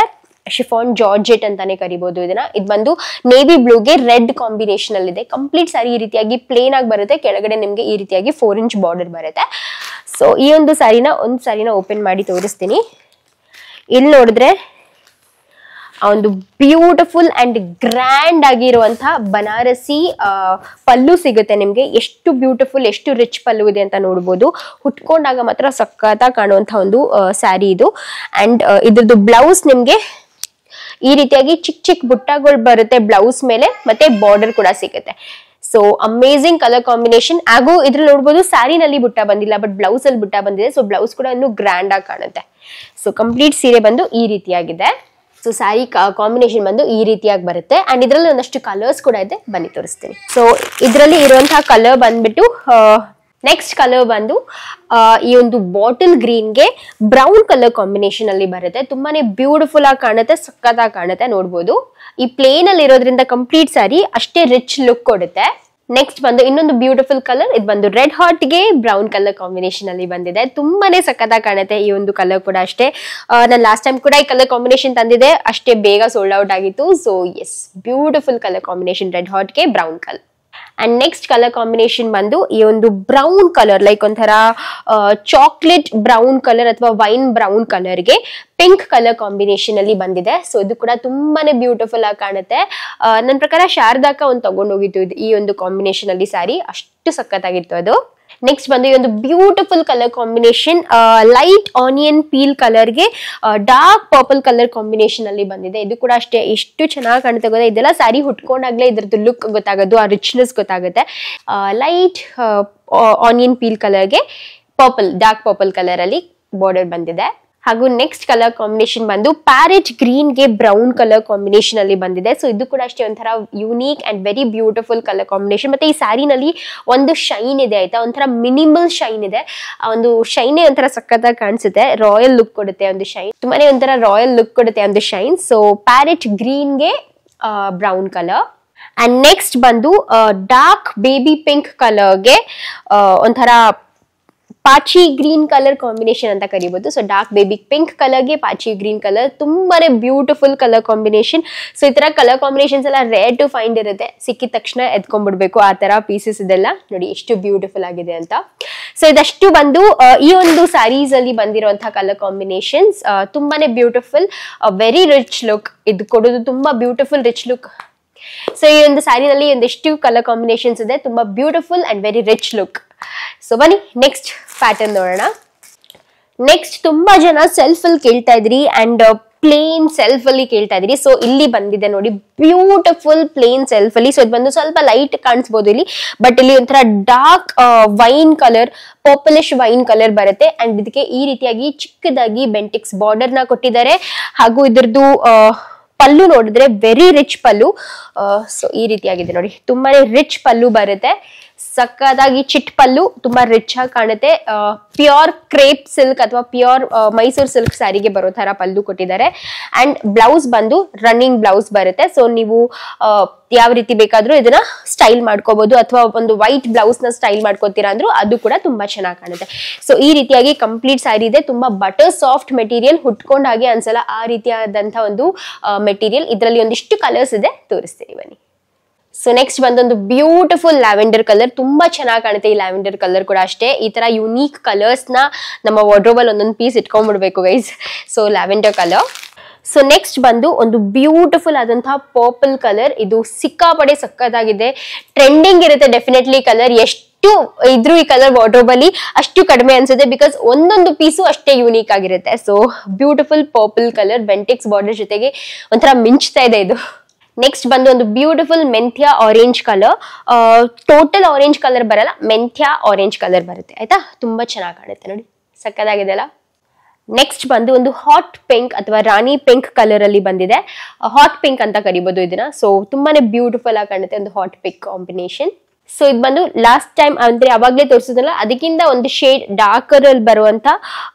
ಶಿಫಾನ್ ಜಾರ್ಜೆಟ್ ಅಂತಾನೆ ಕರಿಬಹುದು ಇದನ್ನ. ಇದು ಬಂದು ನೇವಿ ಬ್ಲೂಗೆ ರೆಡ್ ಕಾಂಬಿನೇಷನ್ ಅಲ್ಲಿ ಇದೆ. ಕಂಪ್ಲೀಟ್ ಸ್ಯಾರಿ ಈ ರೀತಿಯಾಗಿ ಪ್ಲೇನ್ ಆಗಿ ಬರುತ್ತೆ, ಕೆಳಗಡೆ ನಿಮ್ಗೆ ಈ ರೀತಿಯಾಗಿ 4 ಇಂಚ್ ಬಾರ್ಡರ್ ಬರುತ್ತೆ. ಸೊ ಈ ಒಂದು ಸ್ಯಾರಿನ ಓಪನ್ ಮಾಡಿ ತೋರಿಸ್ತೀನಿ. ಇಲ್ಲಿ ನೋಡಿದ್ರೆ ಒಂದು ಬ್ಯೂಟಿಫುಲ್ ಅಂಡ್ ಗ್ರ್ಯಾಂಡ್ ಆಗಿರುವಂತಹ ಬನಾರಸಿ ಪಲ್ಲು ಸಿಗುತ್ತೆ ನಿಮ್ಗೆ. ಎಷ್ಟು ಬ್ಯೂಟಿಫುಲ್, ಎಷ್ಟು ರಿಚ್ ಪಲ್ಲು ಇದೆ ಅಂತ ನೋಡ್ಬೋದು. ಹುಟ್ಕೊಂಡಾಗ ಮಾತ್ರ ಸಖತ್ತಾಗಿ ಕಾಣುವಂತಹ ಒಂದು ಸ್ಯಾರಿ ಇದು. ಅಂಡ್ ಇದ್ರದ್ದು ಬ್ಲೌಸ್ ನಿಮ್ಗೆ ಈ ರೀತಿಯಾಗಿ ಚಿಕ್ಕ ಚಿಕ್ಕ ಬುಟ್ಟಗಳು ಬರುತ್ತೆ ಬ್ಲೌಸ್ ಮೇಲೆ, ಮತ್ತೆ ಬಾರ್ಡರ್ ಕೂಡ ಸಿಗುತ್ತೆ. So amazing colour combination. ಹಾಗೂ ಇದ್ರಲ್ಲಿ ನೋಡ್ಬೋದು ಸ್ಯಾರಿನಲ್ಲಿ ಬುಟ್ಟ ಬಂದಿಲ್ಲ, ಬಟ್ ಬ್ಲೌಸ್ ಅಲ್ಲಿ ಬುಟ್ಟ ಬಂದಿದೆ. ಸೊ ಬ್ಲೌಸ್ ಕೂಡ ಇನ್ನು ಗ್ರ್ಯಾಂಡ್ ಆಗಿ ಕಾಣುತ್ತೆ. ಸೊ ಕಂಪ್ಲೀಟ್ ಸೀರೆ ಬಂದು ಈ ರೀತಿಯಾಗಿದೆ. ಸೊ ಸ್ಯಾರಿ ಕಾಂಬಿನೇಷನ್ ಬಂದು ಈ ರೀತಿಯಾಗಿ ಬರುತ್ತೆ. ಅಂಡ್ ಇದರಲ್ಲಿ ಒಂದಷ್ಟು ಕಲರ್ಸ್ ಕೂಡ ಇದೆ, ಬನ್ನಿ ತೋರಿಸ್ತೀನಿ. ಸೊ ಇದರಲ್ಲಿ ಇರುವಂತಹ ಕಲರ್ ಬಂದ್ಬಿಟ್ಟು ನೆಕ್ಸ್ಟ್ ಕಲರ್ ಬಂದು ಈ ಒಂದು ಬಾಟಲ್ ಗ್ರೀನ್ಗೆ ಬ್ರೌನ್ ಕಲರ್ ಕಾಂಬಿನೇಷನ್ ಅಲ್ಲಿ ಬರುತ್ತೆ. ತುಂಬಾನೇ ಬ್ಯೂಟಿಫುಲ್ ಆಗಿ ಕಾಣುತ್ತೆ, ಸಕ್ಕತ್ತಾಗಿ ಕಾಣುತ್ತೆ. ನೋಡ್ಬೋದು ಈ ಪ್ಲೇನ್ ಅಲ್ಲಿ ಇರೋದ್ರಿಂದ ಕಂಪ್ಲೀಟ್ ಸ್ಯಾರಿ ಅಷ್ಟೇ ರಿಚ್ ಲುಕ್ ಕೊಡುತ್ತೆ. ನೆಕ್ಸ್ಟ್ ಬಂದು ಇನ್ನೊಂದು ಬ್ಯೂಟಿಫುಲ್ ಕಲರ್, ಇದು ಬಂದು ರೆಡ್ ಹಾಟ್ ಗೆ ಬ್ರೌನ್ ಕಲರ್ ಕಾಂಬಿನೇಷನ್ ಅಲ್ಲಿ ಬಂದಿದೆ. ತುಂಬಾನೇ ಸಕ್ಕತ್ತಾಗಿ ಕಾಣುತ್ತೆ ಈ ಒಂದು ಕಲರ್ ಕೂಡ ಅಷ್ಟೇ. ನಾನು ಲಾಸ್ಟ್ ಟೈಮ್ ಕೂಡ ಈ ಕಲರ್ ಕಾಂಬಿನೇಷನ್ ತಂದಿದೆ, ಅಷ್ಟೇ ಬೇಗ ಸೋಲ್ಡ್ ಔಟ್ ಆಗಿತ್ತು. So yes, beautiful colour combination red hot ಗೆ brown colour. And next colour combination ಬಂದು ಈ ಒಂದು ಬ್ರೌನ್ ಕಲರ್, ಲೈಕ್ ಒಂಥರ ಚಾಕ್ಲೇಟ್ ಬ್ರೌನ್ ಕಲರ್ ಅಥವಾ ವೈನ್ ಬ್ರೌನ್ ಕಲರ್ಗೆ ಪಿಂಕ್ ಕಲರ್ ಕಾಂಬಿನೇಷನ್ ಅಲ್ಲಿ ಬಂದಿದೆ. ಸೊ ಇದು ಕೂಡ ತುಂಬಾನೇ ಬ್ಯೂಟಿಫುಲ್ ಆಗಿ ಕಾಣುತ್ತೆ. ನನ್ನ ಪ್ರಕಾರ ಶಾರದಾಕ ಒಂದು ತಗೊಂಡೋಗಿತ್ತು ಈ ಒಂದು ಕಾಂಬಿನೇಷನ್ ಅಲ್ಲಿ ಸ್ಯಾರಿ, ಅಷ್ಟು ಸಖತ್ತಾಗಿತ್ತು ಅದು. ನೆಕ್ಸ್ಟ್ ಬಂದು ಈ ಒಂದು beautiful colour combination, light onion peel ಕಲರ್ಗೆ ಡಾರ್ಕ್ ಪರ್ಪಲ್ ಕಲರ್ ಕಾಂಬಿನೇಷನ್ ಅಲ್ಲಿ ಬಂದಿದೆ. ಇದು ಕೂಡ ಅಷ್ಟೇ ಎಷ್ಟು ಚೆನ್ನಾಗಿ ಕಾಣುತ್ತೆ ಗೊತ್ತಾ. ಇದೆಲ್ಲ ಸ್ಯಾರಿ ಹುಟ್ಕೊಂಡಾಗ್ಲೇ ಇದ್ರದ್ದು ಲುಕ್ ಗೊತ್ತಾಗೋದು, ಆ ರಿಚ್ನೆಸ್ ಗೊತ್ತಾಗುತ್ತೆ. ಲೈಟ್ ಆನಿಯನ್ ಪೀಲ್ ಕಲರ್ಗೆ ಡಾರ್ಕ್ ಪರ್ಪಲ್ ಕಲರ್ ಅಲ್ಲಿ ಬಾರ್ಡರ್ ಬಂದಿದೆ. ಹಾಗೂ ನೆಕ್ಸ್ಟ್ ಕಲರ್ ಕಾಂಬಿನೇಷನ್ ಬಂದು ಪ್ಯಾರೆಟ್ ಗ್ರೀನ್ ಗೆ ಬ್ರೌನ್ ಕಲರ್ ಕಾಂಬಿನೇಷನ್ ಅಲ್ಲಿ ಬಂದಿದೆ. ಸೊ ಇದು ಕೂಡ ಅಷ್ಟೇ ಒಂಥರ unique and very beautiful colour combination. ಮತ್ತೆ ಈ ಸ್ಯಾರಿನಲ್ಲಿ ಒಂದು ಶೈನ್ ಇದೆ, ಆಯ್ತಾ, ಒಂಥರ ಮಿನಿಮಲ್ ಶೈನ್ ಇದೆ. ಆ ಒಂದು ಶೈನೇ ಒಂಥರ ಸಖತ್ತಾಗಿ ಕಾಣಿಸುತ್ತೆ, ರಾಯಲ್ ಲುಕ್ ಕೊಡುತ್ತೆ ಒಂದು ಶೈನ್, ತುಂಬಾನೇ ಒಂಥರ ರಾಯಲ್ ಲುಕ್ ಕೊಡುತ್ತೆ ಒಂದು ಶೈನ್. ಸೊ ಪ್ಯಾರೆಟ್ ಗ್ರೀನ್ ಗೆ ಬ್ರೌನ್ ಕಲರ್. ಅಂಡ್ ನೆಕ್ಸ್ಟ್ ಬಂದು ಡಾರ್ಕ್ ಬೇಬಿ ಪಿಂಕ್ ಕಲರ್ಗೆ ಒಂಥರ ಪಾಚಿ ಗ್ರೀನ್ ಕಲರ್ ಕಾಂಬಿನೇಷನ್ ಅಂತ ಕರಿಬಹುದು. ಸೊ ಡಾರ್ಕ್ ಬೇಬಿ ಪಿಂಕ್ ಕಲರ್ಗೆ ಪಾಚಿ ಗ್ರೀನ್ ಕಲರ್, ತುಂಬಾನೇ ಬ್ಯೂಟಿಫುಲ್ ಕಲರ್ ಕಾಂಬಿನೇಷನ್. ಸೊ ಈ ತರ ಕಲರ್ ಕಾಂಬಿನೇಷನ್ಸ್ ಎಲ್ಲ ರೇರ್ ಟು ಫೈಂಡ್ ಇರುತ್ತೆ, ಸಿಕ್ಕಿದ ತಕ್ಷಣ ಎತ್ಕೊಂಡ್ಬಿಡ್ಬೇಕು ಆ ತರ ಪೀಸಸ್ ಇದೆಲ್ಲ. ನೋಡಿ ಎಷ್ಟು ಬ್ಯೂಟಿಫುಲ್ ಆಗಿದೆ ಅಂತ. ಸೊ ಇದಷ್ಟು ಬಂದು ಈ ಒಂದು ಸ್ಯಾರೀಸ್ ಅಲ್ಲಿ ಬಂದಿರುವಂತಹ ಕಲರ್ ಕಾಂಬಿನೇಷನ್ಸ್. ತುಂಬಾನೇ ಬ್ಯೂಟಿಫುಲ್, ವೆರಿ ರಿಚ್ ಲುಕ್ ಇದು ಕೊಡೋದು, ತುಂಬಾ ಬ್ಯೂಟಿಫುಲ್ ರಿಚ್ ಲುಕ್. ಸೊ ಈ ಒಂದು ಸ್ಯಾರಿನಲ್ಲಿ ಒಂದಿಷ್ಟು ಕಲರ್ ಕಾಂಬಿನೇಷನ್ಸ್ ಇದೆ, ತುಂಬಾ beautiful and very rich look. So ಬನ್ನಿ ನೆಕ್ಸ್ಟ್ ಪ್ಯಾಟರ್ನ್ ನೋಡೋಣ. ನೆಕ್ಸ್ಟ್ ತುಂಬಾ ಜನ ಸೆಲ್ಫ್ ಅಲ್ಲಿ ಕೇಳ್ತಾ ಇದ್ರಿ ಅಂಡ್ ಪ್ಲೇನ್ ಸೆಲ್ಫ್ ಅಲ್ಲಿ ಕೇಳ್ತಾ ಇದ್ರಿ. ಸೊ ಇಲ್ಲಿ ಬಂದಿದೆ ನೋಡಿ ಬ್ಯೂಟಿಫುಲ್ ಪ್ಲೇನ್ ಸೆಲ್ಫ್ ಅಲ್ಲಿ. ಸೊ ಇದು ಬಂದು ಸ್ವಲ್ಪ ಲೈಟ್ ಕಾಣಿಸ್ಬೋದು ಇಲ್ಲಿ, ಬಟ್ ಇಲ್ಲಿ ಒಂಥರ dark wine colour, purplish wine colour ಬರುತ್ತೆ. ಅಂಡ್ ಇದಕ್ಕೆ ಈ ರೀತಿಯಾಗಿ ಚಿಕ್ಕದಾಗಿ ಬೆಂಟಿಕ್ಸ್ ಬಾರ್ಡರ್ ನ ಕೊಟ್ಟಿದ್ದಾರೆ. ಹಾಗೂ ಇದ್ರದ್ದು ಪಲ್ಲು ನೋಡಿದ್ರೆ ವೆರಿ ರಿಚ್ ಪಲ್ಲು. ಸೊ ಈ ರೀತಿಯಾಗಿದೆ ನೋಡಿ, ತುಂಬಾನೇ ರಿಚ್ ಪಲ್ಲು ಬರುತ್ತೆ, ಸಕ್ಕದಾಗಿ ಚಿಟ್ ಪಲ್ಲು, ತುಂಬಾ ರಿಚ್ ಆಗಿ ಕಾಣುತ್ತೆ. ಪ್ಯೂರ್ ಕ್ರೇಪ್ ಸಿಲ್ಕ್ ಅಥವಾ ಪ್ಯೂರ್ ಮೈಸೂರ್ ಸಿಲ್ಕ್ ಸ್ಯಾರಿಗೆ ಬರೋ ತರ ಪಲ್ಲು ಕೊಟ್ಟಿದ್ದಾರೆ. ಅಂಡ್ ಬ್ಲೌಸ್ ಬಂದು ರನ್ನಿಂಗ್ ಬ್ಲೌಸ್ ಬರುತ್ತೆ. ಸೊ ನೀವು ಯಾವ ರೀತಿ ಬೇಕಾದ್ರೂ ಇದನ್ನ ಸ್ಟೈಲ್ ಮಾಡ್ಕೋಬಹುದು, ಅಥವಾ ಒಂದು ವೈಟ್ ಬ್ಲೌಸ್ ನ ಸ್ಟೈಲ್ ಮಾಡ್ಕೋತೀರಾ ಅಂದ್ರೂ ಅದು ಕೂಡ ತುಂಬಾ ಚೆನ್ನಾಗಿ ಕಾಣುತ್ತೆ. ಸೊ ಈ ರೀತಿಯಾಗಿ ಕಂಪ್ಲೀಟ್ ಸ್ಯಾರಿ ಇದೆ, ತುಂಬಾ ಬಟರ್ ಸಾಫ್ಟ್ ಮೆಟೀರಿಯಲ್, ಹುಟ್ಕೊಂಡ್ ಹಾಗೆ ಅನ್ಸಲ್ಲ ಆ ರೀತಿಯಾದಂತ ಒಂದು ಮೆಟೀರಿಯಲ್. ಇದರಲ್ಲಿ ಒಂದಿಷ್ಟು ಕಲರ್ಸ್ ಇದೆ, ತೋರಿಸ್ತೀನಿ ಬನ್ನಿ. ಸೊ ನೆಕ್ಸ್ಟ್ ಬಂದೊಂದು ಬ್ಯೂಟಿಫುಲ್ ಲ್ಯಾವೆಂಡರ್ ಕಲರ್, ತುಂಬಾ ಚೆನ್ನಾಗಿ ಕಾಣುತ್ತೆ ಈ ಲ್ಯಾವೆಂಡರ್ ಕಲರ್ ಕೂಡ ಅಷ್ಟೇ. ಈ ತರ ಯುನೀಕ್ ಕಲರ್ಸ್ ನ ನಮ್ಮ ವಾರ್ಡ್ರೋಬ್ ಅಲ್ಲಿ ಒಂದೊಂದು ಪೀಸ್ ಇಟ್ಕೊಂಡ್ಬಿಡ್ಬೇಕು guys. So lavender colour. So next ಬಂದು ಒಂದು ಬ್ಯೂಟಿಫುಲ್ ಆದಂತಹ ಪರ್ಪಲ್ ಕಲರ್, ಇದು ಸಿಕ್ಕಾಪಡೆ ಸಕ್ಕತ್ತಾಗಿದೆ, ಟ್ರೆಂಡಿಂಗ್ ಇರುತ್ತೆ ಡೆಫಿನೆಟ್ಲಿ ಕಲರ್. ಎಷ್ಟು ಇದ್ರು ಈ ಕಲರ್ ವಾರ್ಡ್ರೋಬ್ ಅಲ್ಲಿ ಅಷ್ಟು ಕಡಿಮೆ ಅನ್ಸುತ್ತೆ, ಬಿಕಾಸ್ ಒಂದೊಂದು ಪೀಸು ಅಷ್ಟೇ ಯೂನಿಕ್ ಆಗಿರುತ್ತೆ. ಸೊ ಬ್ಯೂಟಿಫುಲ್ ಪರ್ಪಲ್ ಕಲರ್, ಬೆಂಟಿಕ್ಸ್ ಬಾರ್ಡರ್ ಜೊತೆಗೆ ಒಂಥರ ಮಿಂಚ್ತಾ ಇದೆ ಇದು. ನೆಕ್ಸ್ಟ್ ಬಂದು ಒಂದು ಬ್ಯೂಟಿಫುಲ್ ಮೆಂಥ್ಯ orange colour, total orange colour ಬರಲ್ಲ, ಮೆಂಥ್ಯ ಆರೆಂಜ್ ಕಲರ್ ಬರುತ್ತೆ ಆಯ್ತಾ. ತುಂಬಾ ಚೆನ್ನಾಗಿ ಕಾಣುತ್ತೆ ನೋಡಿ, ಸಕ್ಕದಾಗಿದೆ ಅಲ್ಲ. ನೆಕ್ಸ್ಟ್ ಬಂದು ಒಂದು ಹಾಟ್ ಪಿಂಕ್ ಅಥವಾ ರಾಣಿ ಪಿಂಕ್ ಕಲರ್ ಅಲ್ಲಿ ಬಂದಿದೆ. ಹಾಟ್ ಪಿಂಕ್ ಅಂತ ಕರಿಬಹುದು ಇದನ್ನ. ಸೊ ತುಂಬಾನೇ ಬ್ಯೂಟಿಫುಲ್ ಆಗಿ ಕಾಣುತ್ತೆ, ಒಂದು ಹಾಟ್ ಪಿಂಕ್ ಕಾಂಬಿನೇಷನ್. ಸೊ ಇದು ಬಂದು ಲಾಸ್ಟ್ ಟೈಮ್ ಅಂದ್ರೆ ಅವಾಗ್ಲೇ ತೋರಿಸಿದ್ನಲ್ಲ ಅದಕ್ಕಿಂತ ಒಂದು ಶೇಡ್ ಡಾರ್ಕರ್ ಅಲ್ಲಿ ಬರುವಂತ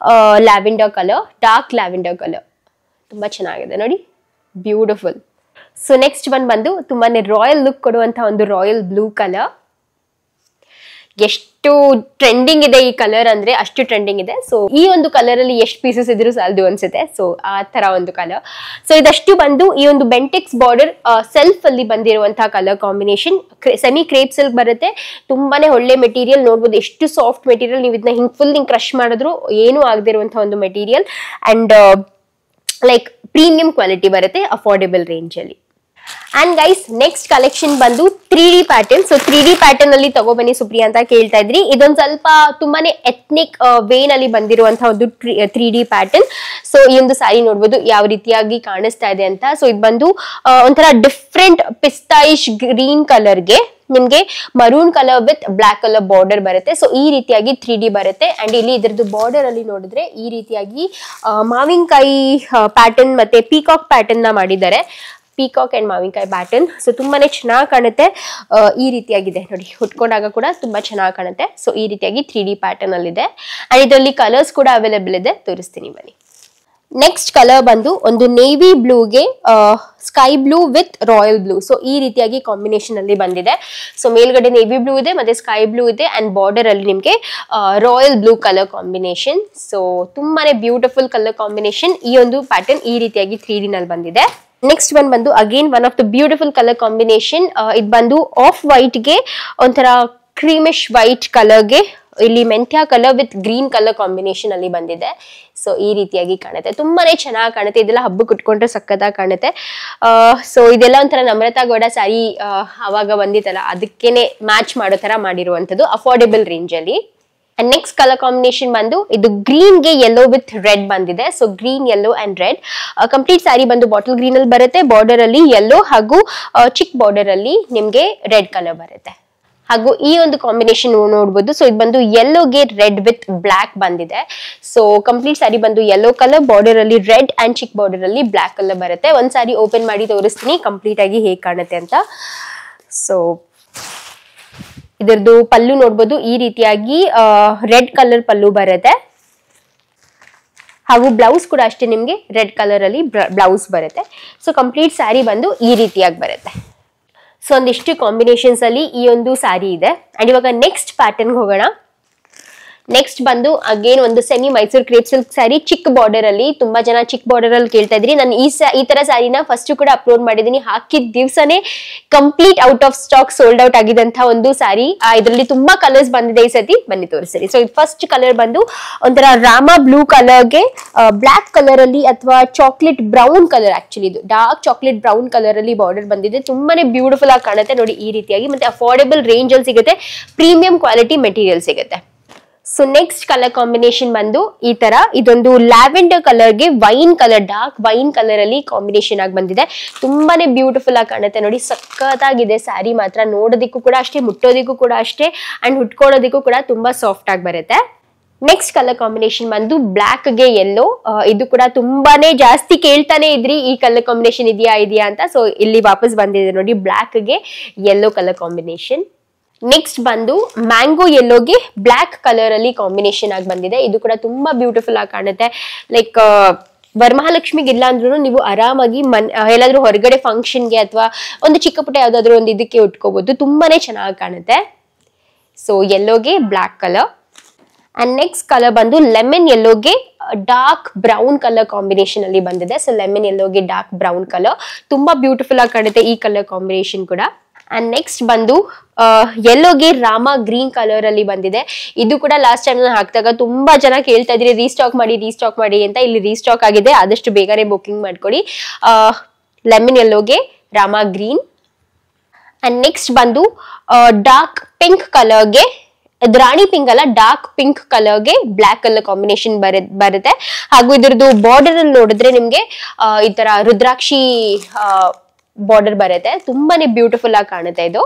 lavender colour, dark lavender colour. ತುಂಬಾ ಚೆನ್ನಾಗಿದೆ ನೋಡಿ, ಬ್ಯೂಟಿಫುಲ್. ಸೊ ನೆಕ್ಸ್ಟ್ ಬಂದು ತುಂಬಾನೇ ರಾಯಲ್ ಲುಕ್ ಕೊಡುವಂತ ಒಂದು ರಾಯಲ್ ಬ್ಲೂ ಕಲರ್. ಎಷ್ಟು ಟ್ರೆಂಡಿಂಗ್ ಇದೆ ಈ ಕಲರ್ ಅಂದ್ರೆ ಅಷ್ಟು ಟ್ರೆಂಡಿಂಗ್ ಇದೆ. ಸೊ ಈ ಒಂದು ಕಲರ್ ಅಲ್ಲಿ ಎಷ್ಟು ಪೀಸಸ್ ಇದ್ರು ಸಾಲದು ಅನ್ಸುತ್ತೆ. ಸೊ ಆ ತರ ಒಂದು ಕಲರ್. ಸೊ ಇದಷ್ಟು ಬಂದು ಈ ಒಂದು ಬೆಂಟೆಕ್ಸ್ ಬಾರ್ಡರ್ ಸೆಲ್ಫ್ ಅಲ್ಲಿ ಬಂದಿರುವಂತಹ colour combination. Semi crepe silk ಬರುತ್ತೆ, ತುಂಬಾನೇ ಒಳ್ಳೆ ಮೆಟೀರಿಯಲ್. ನೋಡ್ಬೋದು ಎಷ್ಟು ಸಾಫ್ಟ್ ಮೆಟೀರಿಯಲ್, ನೀವು ಇದನ್ನ ಹಿಂಗ್ ಫುಲ್ ಹಿಂಗ್ ಕ್ರಶ್ ಮಾಡಿದ್ರು ಏನೂ ಆಗದಿರುವಂತಹ ಒಂದು material. And like premium quality ಬರುತ್ತೆ ಅಫೋರ್ಡೆಬಲ್ ರೇಂಜ್ ಅಲ್ಲಿ. ಅಂಡ್ ಗೈಸ್ ನೆಕ್ಸ್ಟ್ ಕಲೆಕ್ಷನ್ ಬಂದು 3D pattern. So 3D pattern ಅಲ್ಲಿ ತಗೋಬನ್ನಿ ಸುಪ್ರಿಯಾ ಅಂತ ಕೇಳ್ತಾ ಇದ್ರಿ. ಇದೊಂದು ಸ್ವಲ್ಪ ತುಂಬಾನೇ ಎಥ್ನಿಕ್ ವೇನ್ ಅಲ್ಲಿ ಬಂದಿರುವಂತಹ ಒಂದು 3D ಪ್ಯಾಟರ್ನ್. ಸೊ ಈ ಒಂದು ಸಾರಿ ನೋಡ್ಬೋದು ಯಾವ ರೀತಿಯಾಗಿ ಕಾಣಿಸ್ತಾ ಇದೆ ಅಂತ. ಸೊ ಇದು ಬಂದು ಒಂಥರ ಡಿಫ್ರೆಂಟ್ ಪಿಸ್ತಾಯಿಶ್ ಗ್ರೀನ್ ಕಲರ್ಗೆ ನಿಮ್ಗೆ maroon colour with black colour border ಬರುತ್ತೆ. ಸೊ ಈ ರೀತಿಯಾಗಿ 3D ಬರುತ್ತೆ. ಅಂಡ್ ಇಲ್ಲಿ ಇದ್ರದ್ದು ಬಾರ್ಡರ್ ಅಲ್ಲಿ ನೋಡಿದ್ರೆ ಈ ರೀತಿಯಾಗಿ ಮಾವಿನಕಾಯಿ ಪ್ಯಾಟರ್ನ್ ಮತ್ತೆ ಪೀಕಾಕ್ ಪ್ಯಾಟರ್ನ್ ನ ಮಾಡಿದ್ದಾರೆ. ಪೀಕಾಕ್ ಅಂಡ್ ಮಾವಿನಕಾಯಿ ಪ್ಯಾಟರ್ನ್. ಸೊ ತುಂಬಾನೇ ಚೆನ್ನಾಗಿ ಕಾಣುತ್ತೆ. ಈ ರೀತಿಯಾಗಿದೆ ನೋಡಿ, ಉಟ್ಕೊಂಡಾಗ ಕೂಡ ತುಂಬಾ ಚೆನ್ನಾಗಿ ಕಾಣುತ್ತೆ. ಸೊ ಈ ರೀತಿಯಾಗಿ 3D ಪ್ಯಾಟರ್ನ್ ಅಲ್ಲಿ ಇದೆ. ಅಂಡ್ ಇದರಲ್ಲಿ ಕಲರ್ಸ್ ಕೂಡ ಅವೈಲೇಬಲ್ ಇದೆ, ತೋರಿಸ್ತೀನಿ ಬನ್ನಿ. ನೆಕ್ಸ್ಟ್ ಕಲರ್ ಬಂದು ಒಂದು ನೇವಿ ಬ್ಲೂಗೆ sky blue with royal blue. So ಈ ರೀತಿಯಾಗಿ ಕಾಂಬಿನೇಷನ್ ಅಲ್ಲಿ ಬಂದಿದೆ. ಸೊ ಮೇಲ್ಗಡೆ ನೇವಿ ಬ್ಲೂ ಇದೆ ಮತ್ತೆ ಸ್ಕೈ ಬ್ಲೂ ಇದೆ ಅಂಡ್ ಬಾರ್ಡರ್ ಅಲ್ಲಿ ನಿಮ್ಗೆ royal blue colour combination. So ತುಂಬಾನೇ ಬ್ಯೂಟಿಫುಲ್ ಕಲರ್ ಕಾಂಬಿನೇಷನ್. ಈ ಒಂದು ಪ್ಯಾಟರ್ನ್ ಈ ರೀತಿಯಾಗಿ 3D ನಲ್ಲಿ ಬಂದಿದೆ. ನೆಕ್ಸ್ಟ್ ಬಂದು again one of the beautiful colour combination. ಇದು ಬಂದು ಆಫ್ ವೈಟ್ ಗೆ ಒಂಥರ ಕ್ರೀಮಿಶ್ ವೈಟ್ ಕಲರ್ಗೆ ಇಲ್ಲಿ ಮೆಂತ್ಯ colour with green colour combination ಅಲ್ಲಿ ಬಂದಿದೆ. ಸೊ ಈ ರೀತಿಯಾಗಿ ಕಾಣುತ್ತೆ, ತುಂಬಾನೇ ಚೆನ್ನಾಗಿ ಕಾಣುತ್ತೆ. ಇದೆಲ್ಲ ಹಬ್ಬಕ್ಕೆ ಉಟ್ಕೊಂಡ್ರೆ ಸಕ್ಕತ್ತಾಗಿ ಕಾಣುತ್ತೆ. ಸೊ ಇದೆಲ್ಲ ಒಂಥರ ನಮ್ರತಾ ಗೌಡ ಸಾರಿ ಅವಾಗ ಬಂದಿತ್ತಲ್ಲ ಅದಕ್ಕೇನೆ ಮ್ಯಾಚ್ ಮಾಡೋ ತರ ಮಾಡಿರುವಂತದ್ದು ಅಫೋರ್ಡೆಬಲ್ ರೇಂಜ್ ಅಲ್ಲಿ. ಅಂಡ್ ನೆಕ್ಸ್ಟ್ ಕಲರ್ ಕಾಂಬಿನೇಷನ್ ಬಂದು ಇದು ಗ್ರೀನ್ ಗೆ ಯೆಲ್ಲೋ ವಿತ್ ರೆಡ್ ಬಂದಿದೆ. So green yellow and red complete sari ಬಂದು ಬಾಟಲ್ ಗ್ರೀನ್ ಅಲ್ಲಿ ಬರುತ್ತೆ. ಬಾರ್ಡರ್ ಅಲ್ಲಿ ಯೆಲ್ಲೋ ಹಾಗೂ ಚಿಕ್ ಬಾರ್ಡರ್ ಅಲ್ಲಿ ನಿಮ್ಗೆ ರೆಡ್ ಕಲರ್ ಬರುತ್ತೆ. ಹಾಗೂ ಈ ಒಂದು ಕಾಂಬಿನೇಷನ್ ನೋಡ್ಬೋದು. ಸೊ ಇದು ಬಂದು ಯೆಲ್ಲೋಗೆ ರೆಡ್ ವಿತ್ ಬ್ಲಾಕ್ ಬಂದಿದೆ. ಸೊ ಕಂಪ್ಲೀಟ್ ಸ್ಯಾರಿ ಬಂದು ಯೆಲ್ಲೋ ಕಲರ್, ಬಾರ್ಡರ್ ಅಲ್ಲಿ ರೆಡ್ ಅಂಡ್ ಚಿಕ್ ಬಾರ್ಡರ್ ಅಲ್ಲಿ ಬ್ಲಾಕ್ ಕಲರ್ ಬರುತ್ತೆ. ಒಂದ್ ಸಾರಿ ಓಪನ್ ಮಾಡಿ ತೋರಿಸ್ತೀನಿ ಕಂಪ್ಲೀಟ್ ಆಗಿ ಹೇಗೆ ಕಾಣುತ್ತೆ ಅಂತ. ಸೊ ಇದರದ್ದು ಪಲ್ಲು ನೋಡ್ಬೋದು, ಈ ರೀತಿಯಾಗಿ ರೆಡ್ ಕಲರ್ ಪಲ್ಲು ಬರುತ್ತೆ. ಹಾಗೂ ಬ್ಲೌಸ್ ಕೂಡ ಅಷ್ಟೇ ನಿಮ್ಗೆ ರೆಡ್ ಕಲರ್ ಅಲ್ಲಿ ಬ್ಲೌಸ್ ಬರುತ್ತೆ. ಸೊ ಕಂಪ್ಲೀಟ್ ಸ್ಯಾರಿ ಬಂದು ಈ ರೀತಿಯಾಗಿ ಬರುತ್ತೆ. ಸೊ ಒಂದಿಷ್ಟು ಕಾಂಬಿನೇಷನ್ಸ್ ಅಲ್ಲಿ ಈ ಒಂದು ಸ್ಯಾರಿ ಇದೆ. ಅಂಡ್ ಇವಾಗ ನೆಕ್ಸ್ಟ್ ಪ್ಯಾಟರ್ನ್ ಹೋಗೋಣ. ನೆಕ್ಸ್ಟ್ ಬಂದು ಅಗೇನ್ ಒಂದು semi Mysuru crepe silk sari ಚಿಕ್ಕ ಬಾರ್ಡರ್ ಅಲ್ಲಿ. ತುಂಬಾ ಜನ ಚಿಕ್ಕ ಬಾರ್ಡರ್ ಅಲ್ಲಿ ಕೇಳ್ತಾ ಇದ್ರಿ. ನಾನು ಈ ತರ ಸ್ಯಾರಿನ ಫಸ್ಟ್ ಕೂಡ ಅಪ್ಲೋಡ್ ಮಾಡಿದೀನಿ. ಹಾಕಿದ ದಿವಸನೇ complete out of stock sold out ಆಗಿದಂತ ಒಂದು ಸ್ಯಾರಿ. ಇದರಲ್ಲಿ ತುಂಬಾ ಕಲರ್ಸ್ ಬಂದಿದೆ ಈ ಸತಿ, ಬನ್ನಿ ತೋರಿಸ್ತೀನಿ. ಸೊ ಫಸ್ಟ್ ಕಲರ್ ಬಂದು ಒಂಥರ ರಾಮ ಬ್ಲೂ ಕಲರ್ಗೆ ಬ್ಲಾಕ್ ಕಲರ್ ಅಲ್ಲಿ ಅಥವಾ ಚಾಕ್ಲೇಟ್ ಬ್ರೌನ್ ಕಲರ್, ಆಕ್ಚುಲಿ ಇದು ಡಾರ್ಕ್ ಚಾಕ್ಲೇಟ್ ಬ್ರೌನ್ ಕಲರ್ ಅಲ್ಲಿ ಬಾರ್ಡರ್ ಬಂದಿದೆ. ತುಂಬಾನೇ ಬ್ಯೂಟಿಫುಲ್ ಆಗಿ ಕಾಣುತ್ತೆ ನೋಡಿ ಈ ರೀತಿಯಾಗಿ. ಮತ್ತೆ ಅಫೋರ್ಡೆಬಲ್ ರೇಂಜ್ ಅಲ್ಲಿ ಸಿಗುತ್ತೆ, ಪ್ರೀಮಿಯಂ ಕ್ವಾಲಿಟಿ ಮೆಟೀರಿಯಲ್ ಸಿಗುತ್ತೆ. ಸೊ ನೆಕ್ಸ್ಟ್ ಕಲರ್ ಕಾಂಬಿನೇಷನ್ ಬಂದು ಈ ತರ, ಇದೊಂದು ಲ್ಯಾವೆಂಡರ್ ಕಲರ್ಗೆ wine colour, dark wine colour ಅಲ್ಲಿ ಕಾಂಬಿನೇಷನ್ ಆಗಿ ಬಂದಿದೆ. ತುಂಬಾನೇ ಬ್ಯೂಟಿಫುಲ್ ಆಗಿ ಕಾಣುತ್ತೆ ನೋಡಿ, ಸಖತ್ತಾಗಿದೆ ಸ್ಯಾರಿ ಮಾತ್ರ. ನೋಡೋದಿಕ್ಕೂ ಕೂಡ ಅಷ್ಟೇ, ಮುಟ್ಟೋದಿಕ್ಕೂ ಕೂಡ ಅಷ್ಟೇ ಅಂಡ್ ಉಟ್ಕೊಳ್ಳೋದಿಕ್ಕೂ ಕೂಡ ತುಂಬಾ ಸಾಫ್ಟ್ ಆಗಿ ಬರುತ್ತೆ. ನೆಕ್ಸ್ಟ್ ಕಲರ್ ಕಾಂಬಿನೇಷನ್ ಬಂದು ಬ್ಲಾಕ್ ಗೆ ಯೆಲ್ಲೋ. ಇದು ಕೂಡ ತುಂಬಾನೇ ಜಾಸ್ತಿ ಕೇಳ್ತಾನೆ ಇದ್ರಿ ಈ ಕಲರ್ ಕಾಂಬಿನೇಷನ್ ಇದೆಯಾ ಅಂತ. ಸೊ ಇಲ್ಲಿ ವಾಪಸ್ ಬಂದಿದೆ ನೋಡಿ, ಬ್ಲಾಕ್ ಗೆ ಯೆಲ್ಲೋ ಕಲರ್ ಕಾಂಬಿನೇಷನ್. ನೆಕ್ಸ್ಟ್ ಬಂದು ಮ್ಯಾಂಗೋ ಯೆಲ್ಲೋಗೆ ಬ್ಲಾಕ್ ಕಲರ್ ಅಲ್ಲಿ ಕಾಂಬಿನೇಷನ್ ಆಗಿ ಬಂದಿದೆ. ಇದು ಕೂಡ ತುಂಬಾ ಬ್ಯೂಟಿಫುಲ್ ಆಗಿ ಕಾಣುತ್ತೆ. ಲೈಕ್ ವರಮಹಾಲಕ್ಷ್ಮಿಗೆ ಇಲ್ಲ ಅಂದ್ರೂ ನೀವು ಆರಾಮಾಗಿ ಎಲ್ಲಾದ್ರೂ ಹೊರಗಡೆ ಫಂಕ್ಷನ್ಗೆ ಅಥವಾ ಒಂದು ಚಿಕ್ಕ ಪುಟ್ಟ ಯಾವ್ದಾದ್ರು ಒಂದು ಇದಕ್ಕೆ ಉಟ್ಕೋಬಹುದು, ತುಂಬಾನೇ ಚೆನ್ನಾಗಿ ಕಾಣುತ್ತೆ. ಸೊ ಯೆಲ್ಲೋಗೆ black colour. And next colour ಬಂದು ಲೆಮನ್ ಯೆಲ್ಲೋಗೆ ಡಾರ್ಕ್ ಬ್ರೌನ್ ಕಲರ್ ಕಾಂಬಿನೇಷನ್ ಅಲ್ಲಿ ಬಂದಿದೆ. ಸೊ ಲೆಮನ್ ಯೆಲ್ಲೋಗೆ ಡಾರ್ಕ್ ಬ್ರೌನ್ ಕಲರ್ ತುಂಬಾ ಬ್ಯೂಟಿಫುಲ್ ಆಗಿ ಕಾಣುತ್ತೆ ಈ ಕಲರ್ ಕಾಂಬಿನೇಷನ್ ಕೂಡ. ಅಂಡ್ ನೆಕ್ಸ್ಟ್ ಬಂದು ಯೆಲ್ಲೋಗೆ ರಾಮ ಗ್ರೀನ್ ಕಲರ್ ಅಲ್ಲಿ ಬಂದಿದೆ. ಇದು ಕೂಡ ಲಾಸ್ಟ್ ಟೈಮ್ ನಾನು ಹಾಕಿದಾಗ ತುಂಬಾ ಜನ ಕೇಳ್ತಾ ಇದ್ರಿ ರೀಸ್ಟಾಕ್ ಮಾಡಿ ಅಂತ. ಇಲ್ಲಿ ರೀಸ್ಟಾಕ್ ಆಗಿದೆ, ಆದಷ್ಟು ಬೇಗನೆ ಬುಕಿಂಗ್ ಮಾಡ್ಕೊಡಿ. ಲೆಮನ್ ಯೆಲ್ಲೋಗೆ ರಾಮ ಗ್ರೀನ್. ಅಂಡ್ ನೆಕ್ಸ್ಟ್ ಬಂದು ಡಾರ್ಕ್ ಪಿಂಕ್ ಕಲರ್ಗೆ, ರಾಣಿ ಪಿಂಕ್ ಅಲ್ಲ ಡಾರ್ಕ್ ಪಿಂಕ್ ಕಲರ್ಗೆ ಬ್ಲಾಕ್ ಕಲರ್ ಕಾಂಬಿನೇಷನ್ ಬರುತ್ತೆ. ಹಾಗೂ ಇದ್ರದ್ದು ಬಾರ್ಡರ್ ಅಲ್ಲಿ ನೋಡಿದ್ರೆ ನಿಮ್ಗೆ ಈ ತರ ರುದ್ರಾಕ್ಷಿ ಬಾರ್ಡರ್ ಬರುತ್ತೆ. ತುಂಬಾನೇ ಬ್ಯೂಟಿಫುಲ್ ಆಗಿ ಕಾಣುತ್ತೆ ಇದು